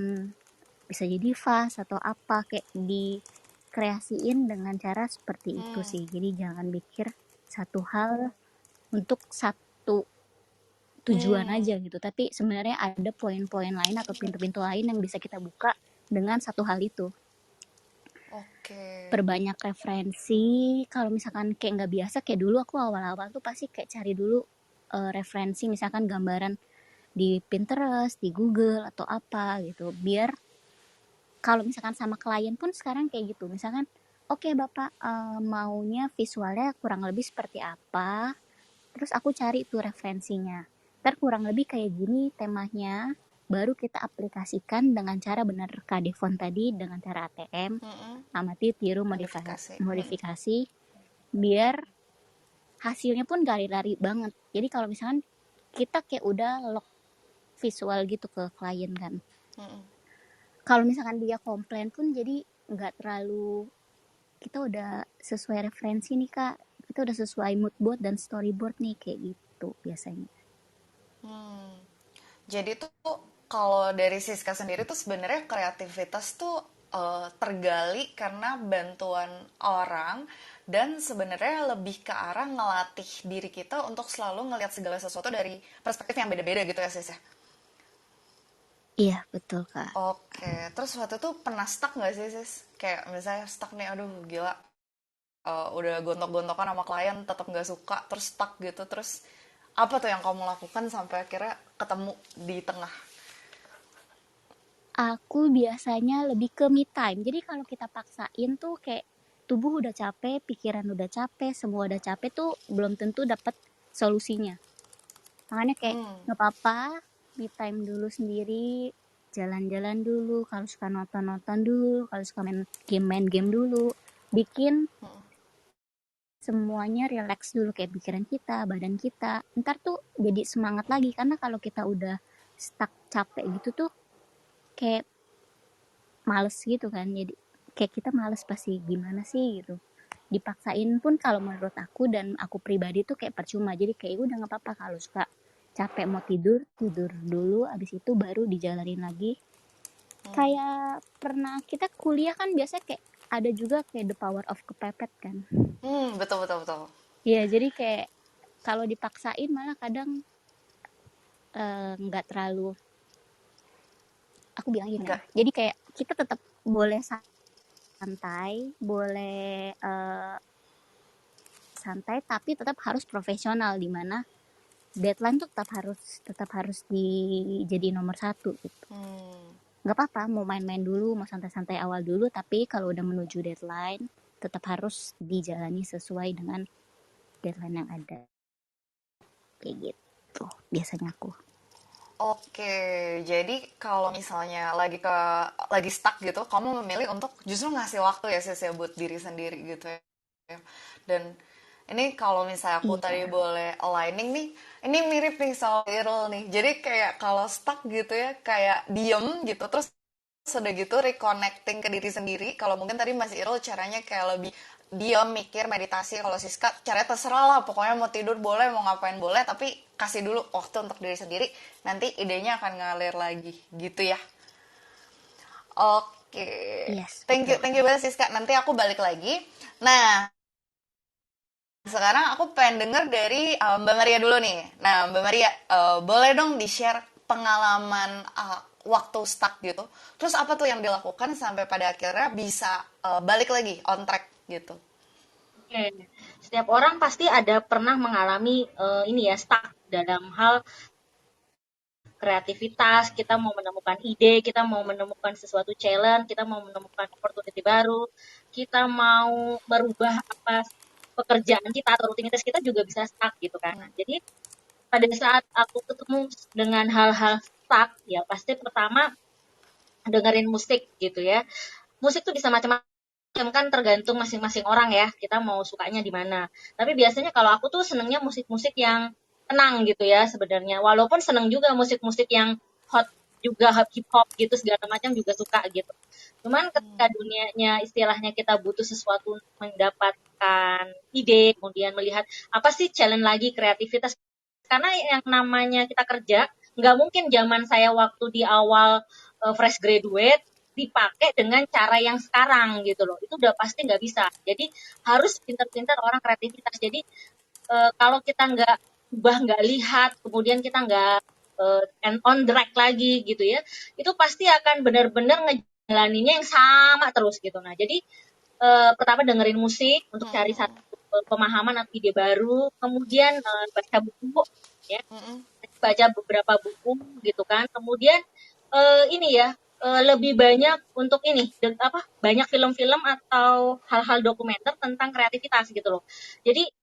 bisa jadi vas atau apa, kayak dikreasiin dengan cara seperti itu Mm. sih. Jadi jangan mikir satu hal untuk satu tujuan Mm. aja gitu. Tapi sebenarnya ada poin-poin lain atau pintu-pintu lain yang bisa kita buka dengan satu hal itu. Oke. Perbanyak referensi. Kalau misalkan kayak nggak biasa, kayak dulu aku awal-awal tuh pasti kayak cari dulu referensi, misalkan gambaran di Pinterest, di Google atau apa gitu, biar kalau misalkan sama klien pun sekarang kayak gitu, misalkan oke, bapak maunya visualnya kurang lebih seperti apa, terus aku cari tuh referensinya, kurang lebih kayak gini temanya, baru kita aplikasikan dengan cara benar KD font tadi, dengan cara ATM, Mm-mm. amati, tiru, Modifikasi. modifikasi, biar hasilnya pun gak lari-lari banget. Jadi kalau misalkan kita kayak udah lock visual gitu ke klien kan, Mm-mm. kalau misalkan dia komplain pun jadi nggak terlalu, kita udah sesuai referensi nih kak, kita udah sesuai mood board dan storyboard nih, kayak gitu biasanya. Hmm. Jadi tuh kalau dari Siska sendiri tuh sebenarnya kreativitas tuh tergali karena bantuan orang dan sebenarnya lebih ke arah ngelatih diri kita untuk selalu ngelihat segala sesuatu dari perspektif yang beda-beda gitu ya Sis ya. Iya betul kak. Oke, terus waktu itu pernah stuck nggak sih Sis? Kayak misalnya stuck nih, aduh gila, udah gontok-gontokan sama klien tetap nggak suka, terus stuck gitu, terus apa tuh yang kamu lakukan sampai akhirnya ketemu di tengah? Aku biasanya lebih ke me time. Jadi kalau kita paksain tuh kayak tubuh udah capek, pikiran udah capek, semua udah capek tuh belum tentu dapat solusinya. Makanya kayak Hmm. nggak apa-apa, me time dulu sendiri, jalan-jalan dulu, kalau suka nonton-nonton dulu, kalau suka main game dulu, bikin semuanya relax dulu, kayak pikiran kita, badan kita. Ntar tuh jadi semangat lagi, karena kalau kita udah stuck capek gitu tuh kayak males gitu kan. Jadi kayak kita males pasti, gimana sih gitu. Dipaksain pun kalau menurut aku dan aku pribadi tuh kayak percuma. Jadi kayak udah nggak apa-apa, kalau suka capek mau tidur, tidur dulu, abis itu baru dijalanin lagi. Kayak pernah kita kuliah kan biasanya kayak ada juga kayak the power of kepepet kan. Betul betul betul. Iya, jadi kayak kalau dipaksain malah kadang nggak terlalu, aku bilang gini ya, Enggak. jadi kayak kita tetap boleh santai, boleh santai, tapi tetap harus profesional, di mana deadline tuh tetap harus dijadi nomor satu gitu. Nggak apa-apa mau main-main dulu, mau santai-santai awal dulu, tapi kalau udah menuju deadline tetap harus dijalani sesuai dengan deadline yang ada, kayak gitu biasanya aku. Oke, jadi kalau misalnya lagi stuck gitu, kamu memilih untuk justru ngasih waktu ya Sis ya buat diri sendiri gitu ya. Dan ini kalau misalnya aku tadi Iya. boleh aligning nih, ini mirip nih soal Irul nih. Jadi kayak kalau stuck gitu ya, kayak diem gitu, terus sudah gitu reconnecting ke diri sendiri. Kalau mungkin tadi Mas Irul caranya kayak lebih diam, mikir, meditasi. Kalau Siska caranya terserah lah, pokoknya mau tidur boleh, mau ngapain boleh, tapi kasih dulu waktu untuk diri sendiri, nanti idenya akan ngalir lagi gitu ya. Oke, Yes, thank you betul. banget Siska. Nanti aku balik lagi. Nah, sekarang aku pengen denger dari Mbak Maria dulu nih. Nah, Mbak Maria, boleh dong di-share pengalaman waktu stuck gitu. Terus apa tuh yang dilakukan sampai pada akhirnya bisa balik lagi on track gitu. Oke. Setiap orang pasti ada pernah mengalami ini ya stuck dalam hal kreativitas, kita mau menemukan ide, kita mau menemukan sesuatu challenge, kita mau menemukan opportunity baru, kita mau merubah apa pekerjaan kita atau rutinitas kita juga bisa stuck gitu kan. Nah, jadi pada saat aku ketemu dengan hal-hal stuck, ya pasti pertama dengerin musik gitu ya. Musik tuh bisa macam-macam kan tergantung masing-masing orang ya. Kita mau sukanya di mana. Tapi biasanya kalau aku tuh senengnya musik-musik yang tenang gitu ya sebenarnya. Walaupun seneng juga musik-musik yang hot juga hip hop gitu segala macam juga suka gitu. Cuman ketika dunianya istilahnya kita butuh sesuatu untuk mendapatkan ide, kemudian melihat apa sih challenge lagi kreativitas. Karena yang namanya kita kerja, nggak mungkin zaman saya waktu di awal fresh graduate dipakai dengan cara yang sekarang gitu loh. Itu udah pasti nggak bisa. Jadi harus pintar-pintar orang kreativitas. Jadi kalau kita nggak ubah, nggak lihat, kemudian kita nggak and on track lagi gitu ya, itu pasti akan benar-benar ngejalaninnya yang sama terus gitu. Nah, jadi pertama dengerin musik untuk cari satu pemahaman atau ide baru, kemudian baca buku ya, baca beberapa buku gitu kan, kemudian ini ya lebih banyak untuk ini banyak film-film atau hal-hal dokumenter tentang kreativitas gitu loh. Jadi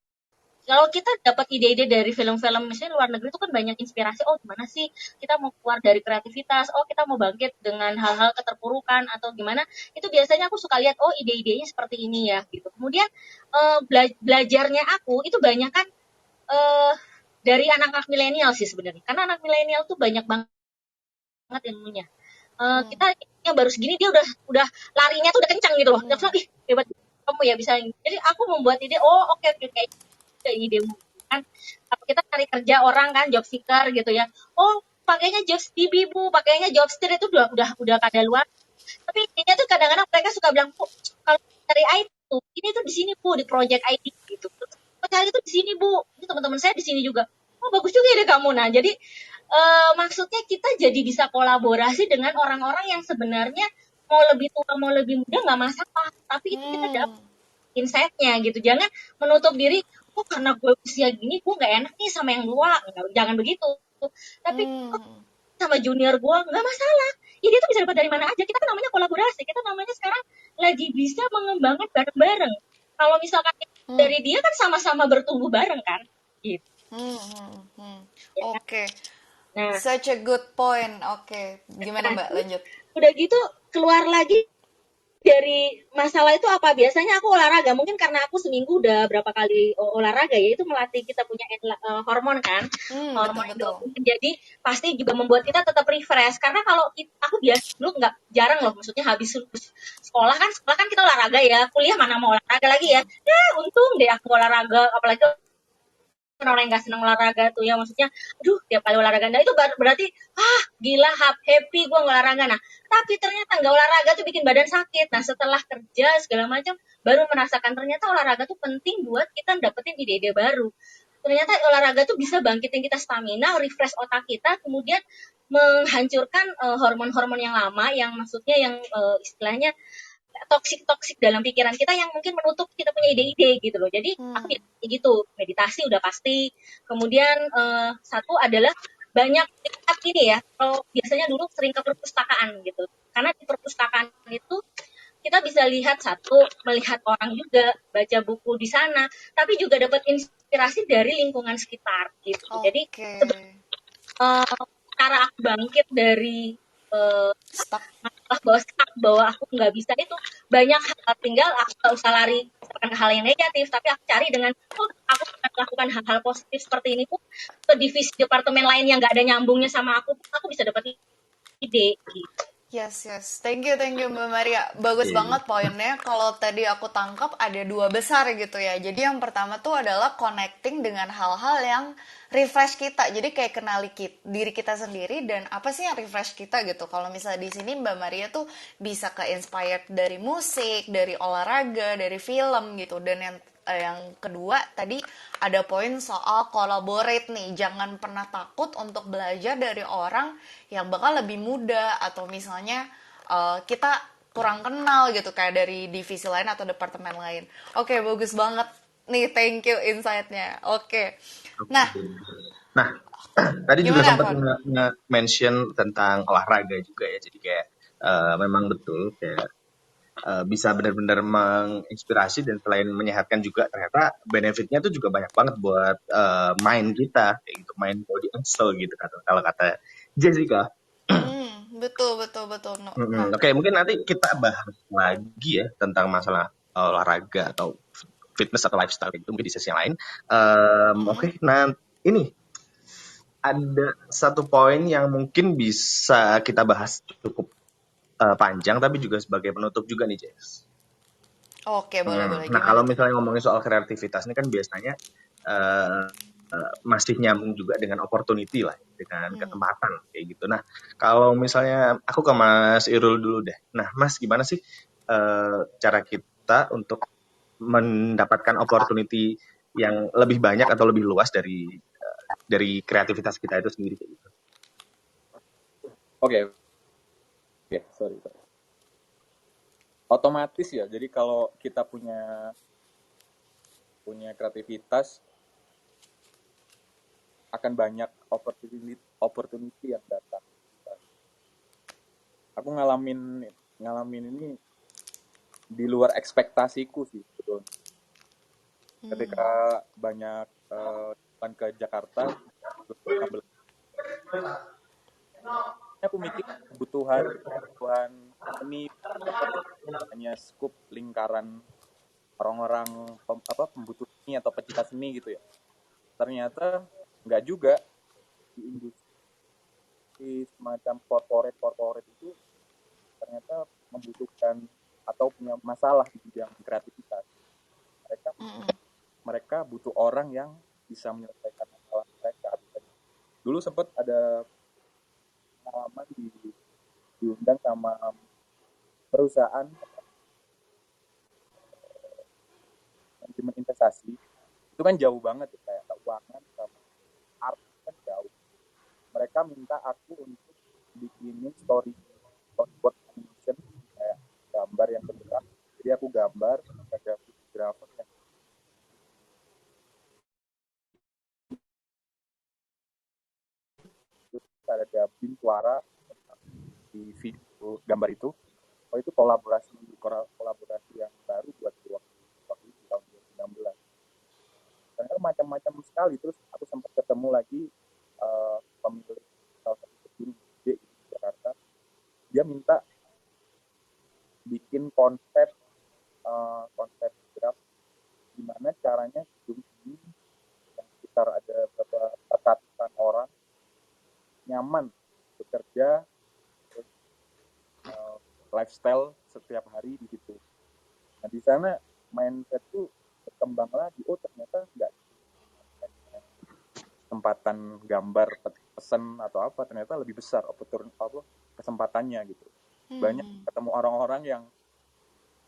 kalau kita dapat ide-ide dari film-film misalnya luar negeri itu kan banyak inspirasi, oh gimana sih kita mau keluar dari kreativitas, oh kita mau bangkit dengan hal-hal keterpurukan atau gimana, itu biasanya aku suka lihat, oh ide-idenya seperti ini ya gitu. Kemudian belajarnya aku itu banyak kan dari anak-anak milenial sih sebenarnya, karena anak milenial tuh banyak banget ilmunya. Kita baru segini dia udah larinya tuh udah kencang gitu loh. Terus ih hebat kamu ya bisa. Jadi aku membuat ide, oh oke kayak idemu kan. Kita cari kerja orang kan job seeker gitu ya. Oh pakainya JobsDB Bu, pakainya Jobstreet itu udah kada luar. Tapi intinya tuh kadang-kadang mereka suka bilang, Bu, kalau cari IT tuh, ini tuh di sini Bu, di project ID gitu. Terus cari itu di sini Bu, ini teman-teman saya di sini juga. Oh bagus juga ide kamu. Nah jadi maksudnya kita jadi bisa kolaborasi dengan orang-orang yang sebenarnya mau lebih tua mau lebih muda nggak masalah, tapi itu kita dapat insight-nya gitu. Jangan menutup diri, oh karena gue usia gini gue nggak enak nih sama yang tua, jangan begitu. Tapi sama junior gue nggak masalah, ide itu bisa dapat dari mana aja. Kita kan namanya kolaborasi, kita namanya sekarang lagi bisa mengembangkan bareng-bareng. Kalau misalkan dari dia kan sama-sama bertumbuh bareng kan gitu. Ya kan? Oke. Nah, Such a good point. Oke, gimana Mbak? Lanjut. udah gitu keluar lagi dari masalah itu apa? Biasanya aku olahraga. Mungkin karena aku seminggu udah berapa kali olahraga ya, itu melatih kita punya hormon kan, hormon endorfin. Jadi pasti juga membuat kita tetap refresh. Karena kalau aku biasa dulu nggak jarang loh, maksudnya habis sekolah kan kita olahraga ya. Kuliah mana mau olahraga lagi ya? Ya untung deh aku olahraga, apalagi orang yang gak seneng olahraga tuh ya, maksudnya aduh tiap kali olahraga, nah itu berarti gila happy gue olahraga. Nah tapi ternyata nggak olahraga tuh bikin badan sakit. Nah setelah kerja segala macam baru merasakan ternyata olahraga tuh penting buat kita dapetin ide-ide baru. Ternyata olahraga tuh bisa bangkitin kita stamina, refresh otak kita, kemudian menghancurkan hormon-hormon yang lama, yang maksudnya yang istilahnya toksik dalam pikiran kita yang mungkin menutup kita punya ide-ide gitu loh. Jadi aku gitu, meditasi udah pasti. Kemudian satu adalah banyak ini ya, kalau biasanya dulu sering ke perpustakaan gitu. Karena di perpustakaan itu kita bisa lihat melihat orang juga, baca buku di sana, tapi juga dapat inspirasi dari lingkungan sekitar gitu. Jadi cara aku bangkit dari bahwa aku nggak bisa itu banyak hal, tinggal aku nggak usah lari ke hal yang negatif, tapi aku cari dengan aku akan melakukan hal-hal positif seperti ini pun ke divisi departemen lain yang nggak ada nyambungnya sama aku bisa dapat ide gitu. Yes, yes. Thank you Mbak Maria. Bagus Iya. banget poinnya. Kalau tadi aku tangkap ada dua besar gitu ya. Jadi yang pertama tuh adalah connecting dengan hal-hal yang refresh kita. Jadi kayak kenali diri kita sendiri dan apa sih yang refresh kita gitu. Kalau misalnya di sini Mbak Maria tuh bisa ke inspired dari musik, dari olahraga, dari film gitu. Dan yang kedua tadi ada poin soal collaborate nih. Jangan pernah takut untuk belajar dari orang yang bakal lebih muda atau misalnya kita kurang kenal gitu kayak dari divisi lain atau departemen lain. Oke, bagus banget nih, thank you insight-nya. Oke. Nah, Nah, tadi juga gimana sempat Kon? mention tentang olahraga juga ya. Jadi kayak memang betul kayak bisa benar-benar menginspirasi dan selain menyehatkan juga ternyata benefitnya tuh juga banyak banget buat mind kita kayak gitu, mind body and soul gitu kalau kata Jessica. Betul betul betul. Nah, Oke, mungkin nanti kita bahas lagi ya tentang masalah olahraga atau fitness atau lifestyle itu mungkin di sesi yang lain. Oke, nah ini ada satu poin yang mungkin bisa kita bahas cukup panjang tapi juga sebagai penutup juga nih, Jess. oke, boleh boleh, Nah, gimana kalau tuh? misalnya ngomongin soal kreativitas ini kan biasanya uh, masih nyambung juga dengan opportunity lah, dengan kesempatan kayak gitu. Nah, kalau misalnya aku ke Mas Irul dulu deh. Nah, Mas gimana sih cara kita untuk mendapatkan opportunity yang lebih banyak atau lebih luas dari kreativitas kita itu sendiri kayak gitu? Oke, sorry. Otomatis ya, jadi kalau kita punya kreativitas, akan banyak opportunity yang datang. Aku ngalamin ini di luar ekspektasiku sih, betul. Ketika banyak ke Jakarta, aku mikir kebutuhan seni hanya skup lingkaran orang-orang pembutuh seni atau pecinta seni gitu ya. Ternyata nggak juga. Di industri semacam corporate itu ternyata membutuhkan atau punya masalah di bidang kreativitas. Mereka butuh orang yang bisa menyelesaikan masalah mereka. Dulu sempat ada pengalaman diundang sama perusahaan manajemen investasi. Itu kan jauh banget ya, kayak keuangan sama art kan jauh. Mereka minta aku untuk bikinin storyboard animation kayak gambar yang bergerak. Jadi aku gambar, ada fotografer yang ada dubbing suara di video gambar itu. Oh, itu kolaborasi yang baru buat waktu itu tahun 2016. Ternyata macam-macam sekali. Terus aku sempat ketemu lagi pemilik salah satu kebun gede di Jakarta. Dia minta bikin konsep draft gimana caranya gedung ini yang sekitar ada beberapa ratusan orang nyaman bekerja, terus lifestyle setiap hari di situ. Nah di sana mindset tuh berkembang lagi. Oh ternyata nggak kesempatan gambar pesan atau apa, ternyata lebih besar kesempatannya gitu. Banyak ketemu orang-orang yang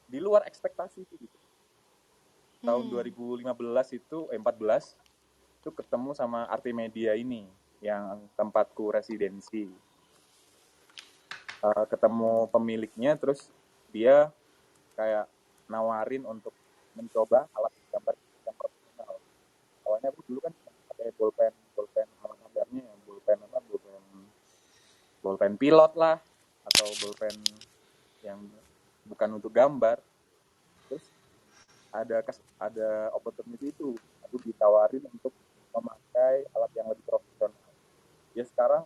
di luar ekspektasi gitu. Tahun 2015 itu 14 itu ketemu sama Artimedia ini yang tempatku residensi. Ketemu pemiliknya, terus dia kayak nawarin untuk mencoba alat gambar yang profesional. Awalnya aku dulu kan pakai bolpen alat gambarnya, bolpen pilot lah atau bolpen yang bukan untuk gambar. Terus ada opportunity itu, aku ditawarin untuk memakai alat yang lebih profesional. Ya sekarang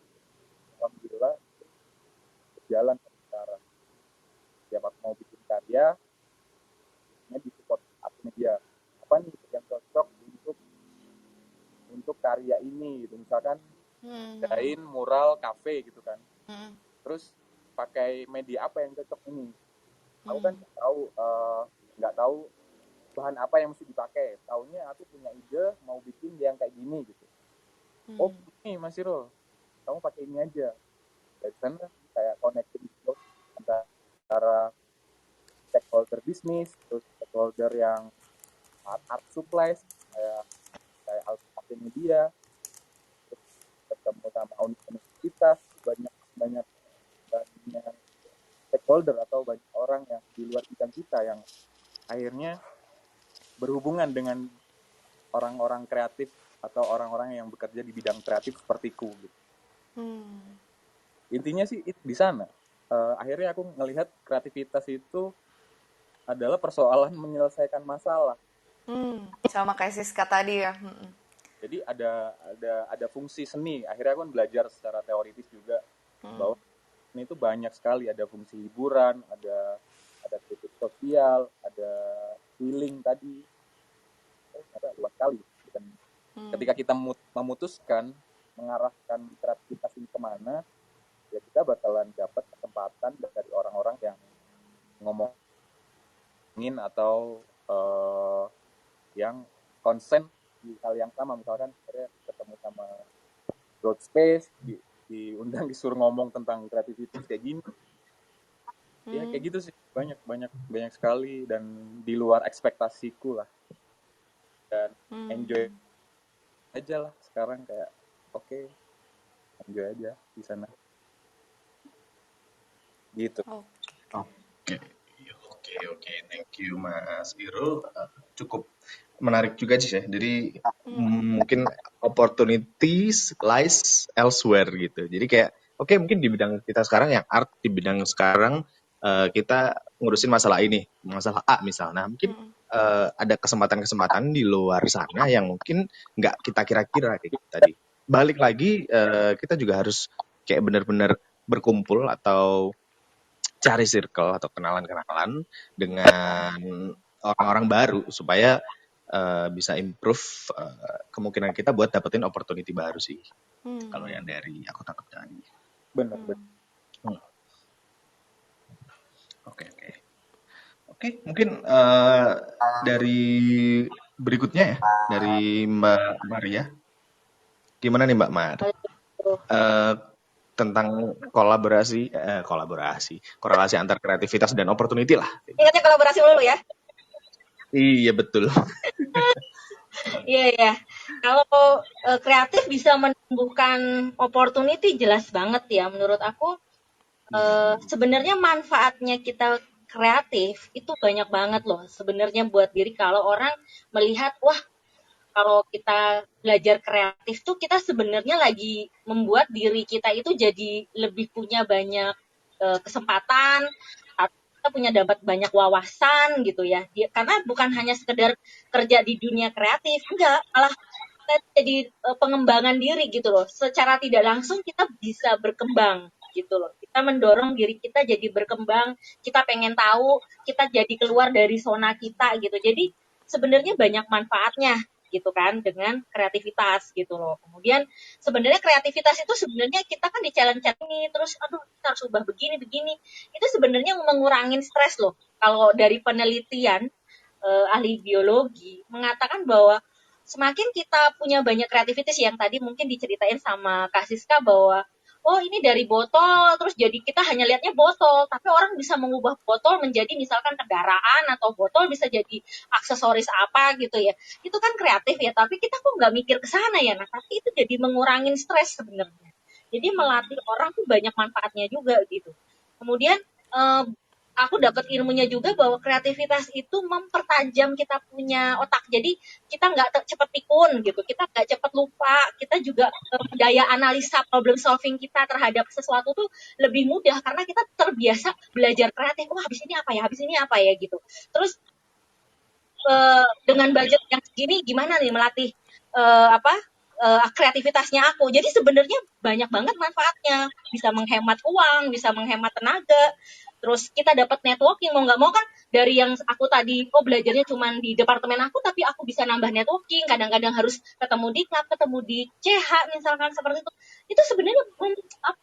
alhamdulillah berjalan sekarang. Setiap aku mau bikin karya, di support media. Apa nih yang cocok untuk karya ini gitu. Misalkan mural kafe gitu kan. Terus pakai media apa yang cocok ini. Aku kan nggak tahu bahan apa yang mesti dipakai. Taunya aku punya ide mau bikin yang kayak gini gitu. Oh ini Mas Irul, kamu pakai ini aja. Dari sana kayak connecting gitu antara stakeholder bisnis, terus stakeholder yang art supplies kayak Alpha Media, terus ketemu sama universitas, banyak stakeholder atau banyak orang yang di luar bidang kita yang akhirnya berhubungan dengan orang-orang kreatif atau orang-orang yang bekerja di bidang kreatif sepertiku gitu. Intinya sih di sana. Akhirnya aku ngelihat kreativitas itu adalah persoalan menyelesaikan masalah. Sama kayak Siska tadi ya. Jadi ada fungsi seni. Akhirnya aku kan belajar secara teoritis juga bahwa ini itu banyak sekali, ada fungsi hiburan, ada kritik sosial, ada healing tadi. Ada luas sekali. Dan ketika kita memutuskan mengarahkan kreativitas ini kemana, ya kita bakalan dapat kesempatan dari orang-orang yang ngomongin atau yang konsen di hal yang sama. Misalkan saya ketemu sama Broad Space, diundang disuruh ngomong tentang kreativitas kayak gini. Ya kayak gitu sih, banyak sekali dan di luar ekspektasiku lah. Dan enjoy aja lah sekarang, kayak oke, enjoy aja di sana. Gitu. Oke, thank you Mas Irul. Cukup menarik juga sih ya. Jadi mungkin opportunities lies elsewhere gitu. Jadi kayak oke, mungkin di bidang kita sekarang yang art, di bidang sekarang kita ngurusin masalah ini, masalah A misalnya. Mungkin ada kesempatan-kesempatan di luar sana yang mungkin nggak kita kira-kira kayak gitu tadi. Balik lagi kita juga harus kayak benar-benar berkumpul atau cari circle atau kenalan-kenalan dengan orang-orang baru supaya bisa improve kemungkinan kita buat dapetin opportunity baru sih. Kalau yang dari aku tangkap tadi. Benar. Oke, mungkin dari berikutnya ya, dari Mbak Maria. Gimana nih Mbak Mar? Tentang korelasi antar kreativitas dan opportunity lah. Ingatnya kolaborasi dulu ya. Iya betul. Iya. Kalau kreatif bisa menumbuhkan opportunity, jelas banget ya. Menurut aku sebenarnya manfaatnya kita kreatif itu banyak banget loh. Sebenarnya buat diri, kalau orang melihat, wah, kalau kita belajar kreatif tuh kita sebenarnya lagi membuat diri kita itu jadi lebih punya banyak kesempatan, atau kita punya dapat banyak wawasan gitu ya. Karena bukan hanya sekedar kerja di dunia kreatif, enggak, malah kita jadi pengembangan diri gitu loh. Secara tidak langsung kita bisa berkembang gitu loh. Kita mendorong diri kita jadi berkembang, kita pengen tahu, kita jadi keluar dari zona kita gitu. Jadi sebenarnya banyak manfaatnya gitu kan dengan kreativitas gitu loh. Kemudian sebenarnya kreativitas itu sebenarnya kita kan di challenge ini terus kita harus ubah begini. Itu sebenarnya mengurangin stres loh. Kalau dari penelitian ahli biologi mengatakan bahwa semakin kita punya banyak kreativitas, yang tadi mungkin diceritain sama Kak Siska bahwa ini dari botol, terus jadi kita hanya lihatnya botol, tapi orang bisa mengubah botol menjadi misalkan kendaraan, atau botol bisa jadi aksesoris apa gitu ya. Itu kan kreatif ya, tapi kita kok nggak mikir ke sana ya. Nah, tapi itu jadi mengurangin stres sebenarnya. Jadi melatih orang tuh banyak manfaatnya juga gitu. Kemudian aku dapat ilmunya juga bahwa kreativitas itu mempertajam kita punya otak. Jadi kita nggak cepat pikun gitu, kita nggak cepat lupa, kita juga daya analisa problem solving kita terhadap sesuatu tuh lebih mudah karena kita terbiasa belajar kreatif. Habis ini apa ya gitu. Terus dengan budget yang segini gimana nih melatih kreativitasnya aku. Jadi sebenarnya banyak banget manfaatnya. Bisa menghemat uang, bisa menghemat tenaga. Terus kita dapat networking, mau nggak mau kan dari yang aku tadi, belajarnya cuma di departemen aku, tapi aku bisa nambah networking. Kadang-kadang harus ketemu di klub, ketemu di CH misalkan seperti itu. Itu sebenarnya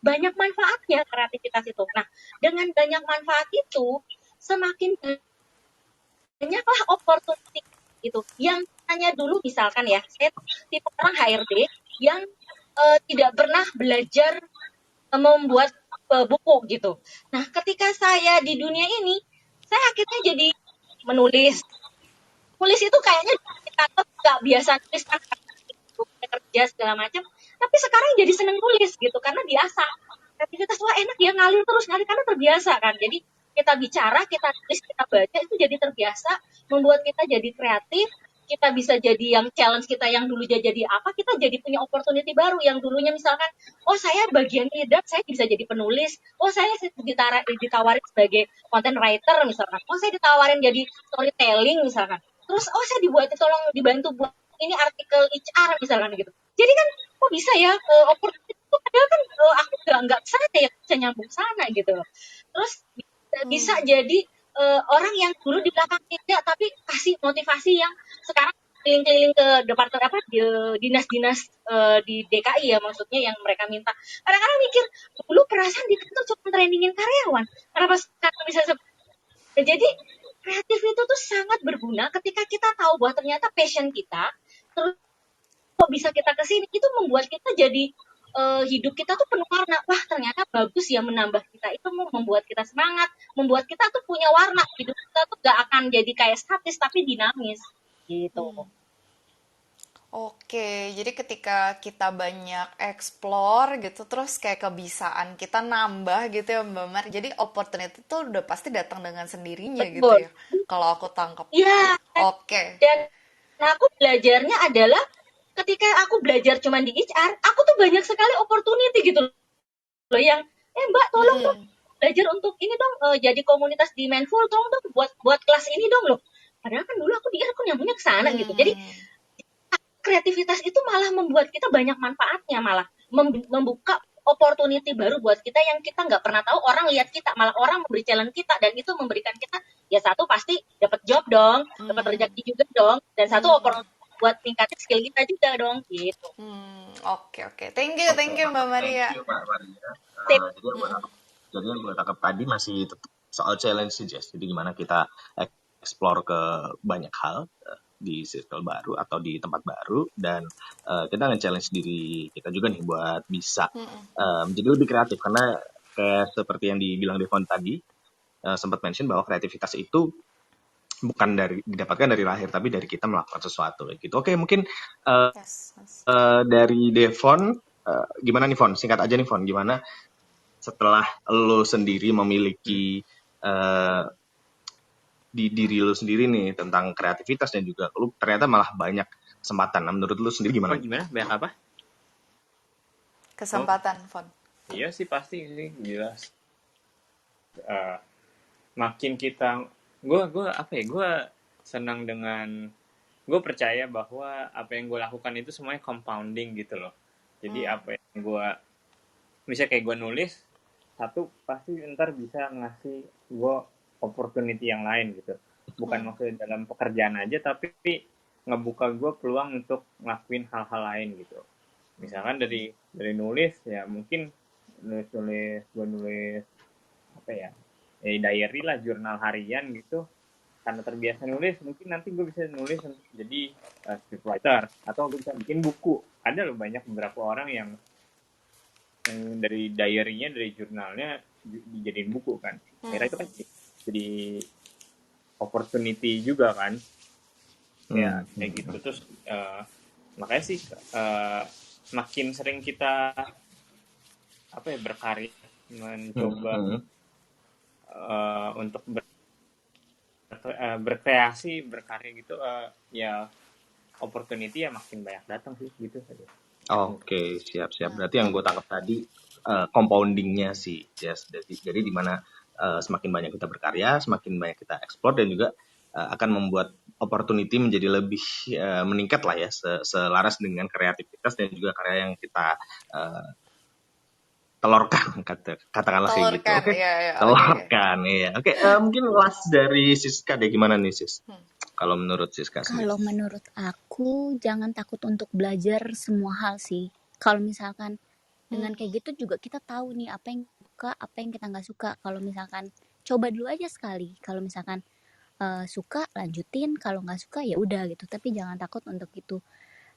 banyak manfaatnya kreativitas itu. Nah, dengan banyak manfaat itu, semakin banyaklah opportunity gitu. Yang hanya dulu misalkan ya, saya tipe orang HRD yang tidak pernah belajar membuat buku gitu. Nah, ketika saya di dunia ini, saya akhirnya jadi menulis. Nulis itu kayaknya kita nggak biasa nulis kan, kerja segala macam. Tapi sekarang jadi seneng nulis gitu karena biasa. Kreativitas wah enak ya ngalir terus karena terbiasa kan. Jadi kita bicara, kita tulis, kita baca itu jadi terbiasa, membuat kita jadi kreatif. Kita bisa jadi yang challenge kita yang dulu jadi apa, kita jadi punya opportunity baru yang dulunya misalkan, saya bagian leader, saya bisa jadi penulis, saya ditawarin sebagai content writer misalkan, saya ditawarin jadi storytelling misalkan, terus saya tolong dibantu buat ini artikel HR misalkan gitu. Jadi kan kok bisa ya opportunity itu padahal kan aku nggak sana ya bisa nyambung sana gitu. Terus bisa jadi orang yang dulu di belakang tidak tapi kasih motivasi yang sekarang keliling-keliling ke departemen di dinas-dinas di DKI ya maksudnya yang mereka minta. Kadang-kadang mikir dulu perasaan di kantor cuma trainingin karyawan. Kenapa sekarang bisa jadi kreatif itu tuh sangat berguna ketika kita tahu bahwa ternyata passion kita, terus kok bisa kita kesini, itu membuat kita jadi hidup kita tuh penuh warna. Wah ternyata bagus ya menambah kita, itu membuat kita semangat, membuat kita tuh punya warna. Hidup kita tuh gak akan jadi kayak statis tapi dinamis gitu. Oke, jadi ketika kita banyak explore gitu, terus kayak kebiasaan kita nambah gitu ya Mbak Mar. Jadi opportunity itu udah pasti datang dengan sendirinya gitu Betul. ya. Kalau aku tangkap. Iya. Oke. Dan aku belajarnya adalah ketika aku belajar cuma di HR, aku tuh banyak sekali opportunity gitu loh yang Mbak tolong dong belajar untuk ini dong jadi komunitas di Mindful dong buat kelas ini dong loh. Padahal kan dulu aku nyambungnya ke sana gitu. Jadi kreativitas itu malah membuat kita banyak manfaatnya, malah membuka opportunity baru buat kita yang kita nggak pernah tahu. Orang lihat kita, malah orang memberi challenge kita, dan itu memberikan kita ya satu pasti dapat job dong, dapat rezeki juga dong, dan satu opportunity buat tingkatin skill kita juga dong gitu. Oke. Thank you Mbak Maria. Jadi yang gue tangkap tadi masih soal challenge sih, Jess. Jadi gimana kita explore ke banyak hal di circle baru atau di tempat baru, dan kita nge-challenge diri kita juga nih buat bisa menjadi lebih kreatif, karena kayak seperti yang dibilang Devon tadi, sempat mention bahwa kreativitas itu bukan didapatkan dari lahir, tapi dari kita melakukan sesuatu gitu. Oke, mungkin dari Devon, gimana nih Von? Singkat aja nih Von, gimana setelah lo sendiri memiliki di diri lo sendiri nih tentang kreativitas, dan juga lo ternyata malah banyak kesempatan. Nah, menurut lo sendiri gimana? Banyak apa? Kesempatan, Von. Iya sih pasti sih, jelas. Makin kita, gue senang dengan, gue percaya bahwa apa yang gue lakukan itu semuanya compounding gitu loh. Jadi apa yang gue, misalnya kayak gue nulis satu, pasti ntar bisa ngasih gue opportunity yang lain gitu. Bukan maksudnya dalam pekerjaan aja, tapi ngebuka gue peluang untuk ngelakuin hal-hal lain gitu. Misalkan dari nulis ya, mungkin gue nulis apa ya, diary lah, jurnal harian gitu. Karena terbiasa nulis, mungkin nanti gue bisa nulis untuk jadi scriptwriter, atau gue bisa bikin buku. Ada loh banyak beberapa orang yang dari diary-nya, dari jurnalnya dijadiin buku kan. Kira itu kan jadi opportunity juga kan. Ya kayak gitu. Terus makanya sih makin sering kita berkarya, mencoba untuk berkreasi, berkarya gitu, ya opportunity ya makin banyak datang sih gitu saja. Oke, siap. Berarti yang gue tangkap tadi compoundingnya sih, yes. Jadi di mana semakin banyak kita berkarya, semakin banyak kita explore, dan juga akan membuat opportunity menjadi lebih meningkat lah ya, selaras dengan kreativitas dan juga karya yang kita telurkan, katakanlah kayak gitu. Telurkan, Oke, ya, ya, oke, oke. telurkan ya. Oke, mungkin last dari Siska deh, gimana nih Sis? Kalau menurut Siska sendiri. Kalau menurut aku, jangan takut untuk belajar semua hal sih. Kalau misalkan dengan kayak gitu juga kita tahu nih apa yang suka, apa yang kita nggak suka. Kalau misalkan coba dulu aja sekali. Kalau misalkan suka lanjutin, kalau nggak suka ya udah gitu. Tapi jangan takut untuk itu.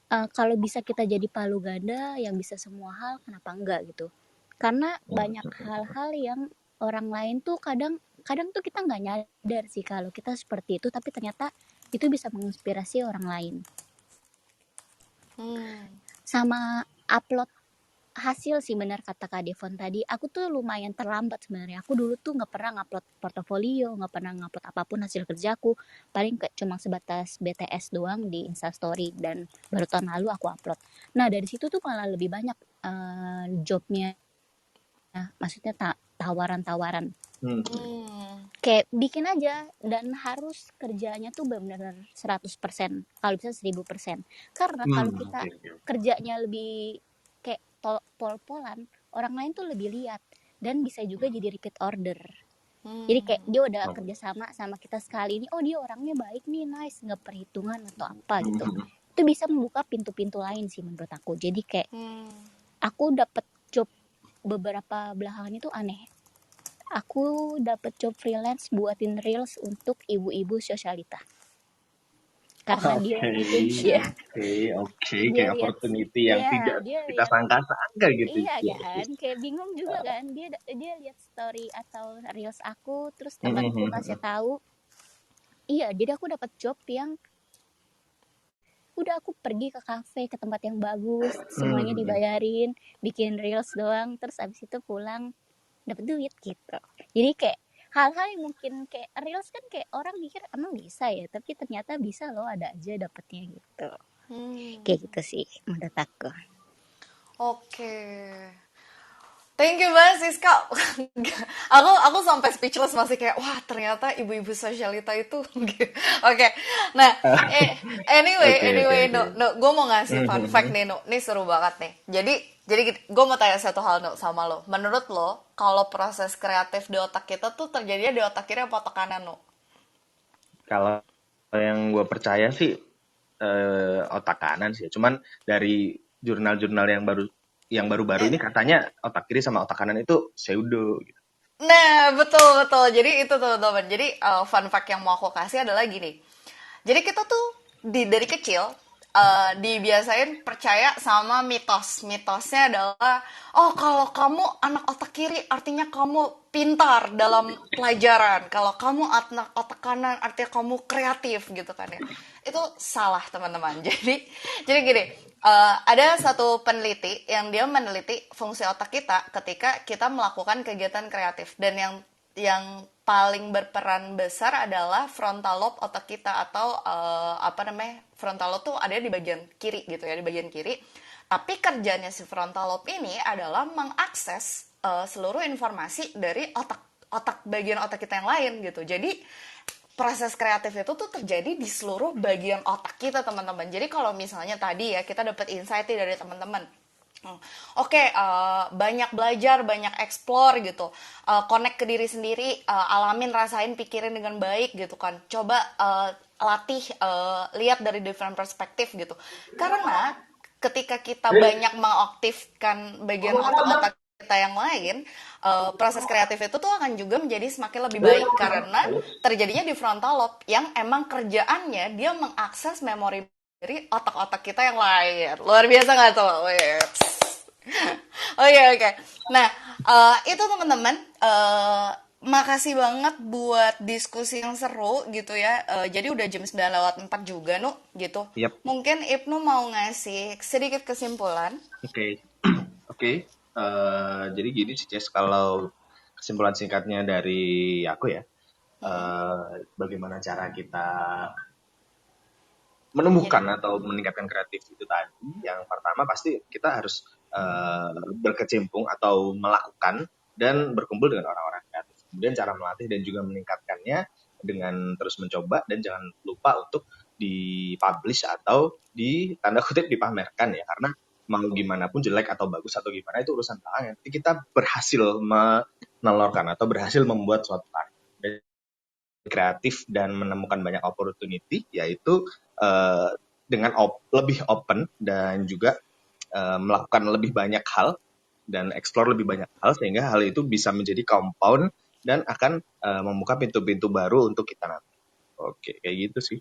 Kalau bisa kita jadi palu ganda yang bisa semua hal, kenapa enggak gitu? Karena banyak hal-hal yang orang lain tuh kadang tuh kita nggak nyadar sih kalau kita seperti itu, tapi ternyata itu bisa menginspirasi orang lain. Sama upload hasil sih, benar kata Kak Devon tadi. Aku tuh lumayan terlambat sebenarnya. Aku dulu tuh nggak pernah ngupload portofolio, nggak pernah ngupload apapun hasil kerjaku. Paling cuma sebatas BTS doang di Instastory, dan baru tahun lalu aku upload. Nah dari situ tuh malah lebih banyak jobnya, maksudnya tawaran-tawaran. Kayak bikin aja, dan harus kerjanya tuh benar-benar 100%, kalau bisa 1000%. Karena kalau kita kerjanya lebih kayak pol-polan, orang lain tuh lebih lihat dan bisa juga jadi repeat order. Jadi kayak dia udah kerja sama kita sekali ini, oh dia orangnya baik nih, nice, nggak perhitungan atau apa gitu. Itu bisa membuka pintu-pintu lain sih menurut aku. Jadi kayak aku dapet job beberapa belakangan itu aneh. Aku dapet job freelance buatin reels untuk ibu-ibu sosialita. Karena dia kayak opportunity yang tidak kita sangka-sangka gitu. Iya kan, kayak bingung juga kan. Dia lihat story atau reels aku, terus temanku kasih tahu. Iya, jadi aku dapat job yang udah aku pergi ke kafe, ke tempat yang bagus, semuanya dibayarin, bikin reels doang, terus abis itu pulang dapat duit gitu. Jadi kayak hal-hal yang mungkin kayak reels kan kayak orang mikir emang bisa ya, tapi ternyata bisa loh, ada aja dapetnya gitu. Kayak gitu sih menurut aku. Oke. Thank you banget Siska. aku sampai speechless, masih kayak wah ternyata ibu-ibu sosialita itu. Oke. Nah, anyway, no, gue mau ngasih fun fact nih, no. Ini seru banget nih. Jadi gue mau tanya satu hal, no, sama lo. Menurut lo, kalau proses kreatif di otak kita tuh terjadinya di otak kiri apa otak kanan, no? Kalau yang gue percaya sih otak kanan sih. Cuman dari jurnal-jurnal yang baru-baru ini katanya otak kiri sama otak kanan itu pseudo gitu. Nah, betul. Jadi itu teman-teman. Jadi fun fact yang mau aku kasih adalah gini. Jadi kita tuh dari kecil dibiasain percaya sama mitos. Mitosnya adalah, oh kalau kamu anak otak kiri artinya kamu pintar dalam pelajaran. Kalau kamu anak otak kanan artinya kamu kreatif gitu kan ya. Itu salah teman-teman. Jadi gini, ada satu peneliti yang dia meneliti fungsi otak kita ketika kita melakukan kegiatan kreatif, dan yang paling berperan besar adalah frontal lobe otak kita, atau frontal lobe tuh ada di bagian kiri gitu ya, di bagian kiri. Tapi kerjanya si frontal lobe ini adalah mengakses seluruh informasi dari bagian otak kita yang lain gitu. Jadi proses kreatif itu tuh terjadi di seluruh bagian otak kita teman-teman. Jadi kalau misalnya tadi ya kita dapat insight dari teman-teman, Oke, banyak belajar, banyak explore gitu, connect ke diri sendiri, alamin, rasain, pikirin dengan baik gitu kan. Coba latih, lihat dari different perspektif gitu. Karena ketika kita banyak mengaktifkan bagian otak-otak kita yang lain, proses kreatif itu tuh akan juga menjadi semakin lebih baik, karena terjadinya di frontal lobe yang emang kerjaannya dia mengakses memori dari otak-otak kita yang lain. Luar biasa nggak tuh? Oke. Nah, itu teman-teman. Makasih banget buat diskusi yang seru gitu ya. Jadi udah jam 9:04 juga, Nu, gitu. Yep. Mungkin Ibnu mau ngasih sedikit kesimpulan. Oke. Jadi gini sih, Ces, kalau kesimpulan singkatnya dari aku ya, bagaimana cara kita menumbuhkan atau meningkatkan kreatif itu tadi. Yang pertama pasti kita harus berkecimpung atau melakukan dan berkumpul dengan orang-orang kreatif. Kemudian cara melatih dan juga meningkatkannya dengan terus mencoba, dan jangan lupa untuk dipublish atau di tanda kutip dipamerkan ya, karena mau gimana pun jelek atau bagus atau gimana itu urusan belakangan. Nanti kita berhasil menelurkan atau berhasil membuat suatu karya kreatif dan menemukan banyak opportunity, yaitu dengan lebih open dan juga melakukan lebih banyak hal dan explore lebih banyak hal, sehingga hal itu bisa menjadi compound dan akan membuka pintu-pintu baru untuk kita nanti. Oke, kayak gitu sih.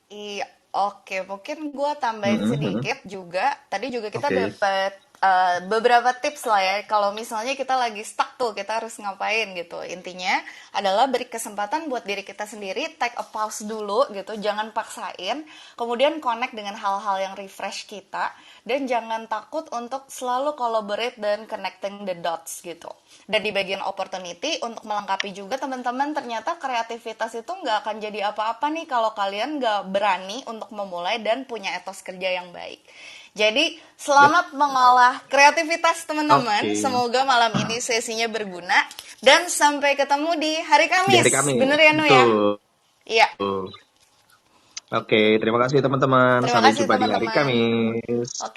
Iya, oke. Mungkin gue tambahin sedikit juga. Tadi juga kita Oke. dapat beberapa tips lah ya. Kalau misalnya kita lagi stuck tuh, kita harus ngapain gitu. Intinya adalah beri kesempatan buat diri kita sendiri, take a pause dulu gitu. Jangan paksain. Kemudian connect dengan hal-hal yang refresh kita. Dan jangan takut untuk selalu collaborate dan connecting the dots gitu. Dan di bagian opportunity, untuk melengkapi juga teman-teman, ternyata kreativitas itu nggak akan jadi apa-apa nih kalau kalian nggak berani untuk memulai dan punya etos kerja yang baik. Jadi selamat mengolah kreativitas teman-teman. Oke. Semoga malam ini sesinya berguna. Dan sampai ketemu di hari Di Kamis. hari Kamis. Bener ya, Nu ya? Betul. Iya. Oke, terima kasih teman-teman. Terima Sampai kasih jumpa di hari teman-teman. Kamis. Oke.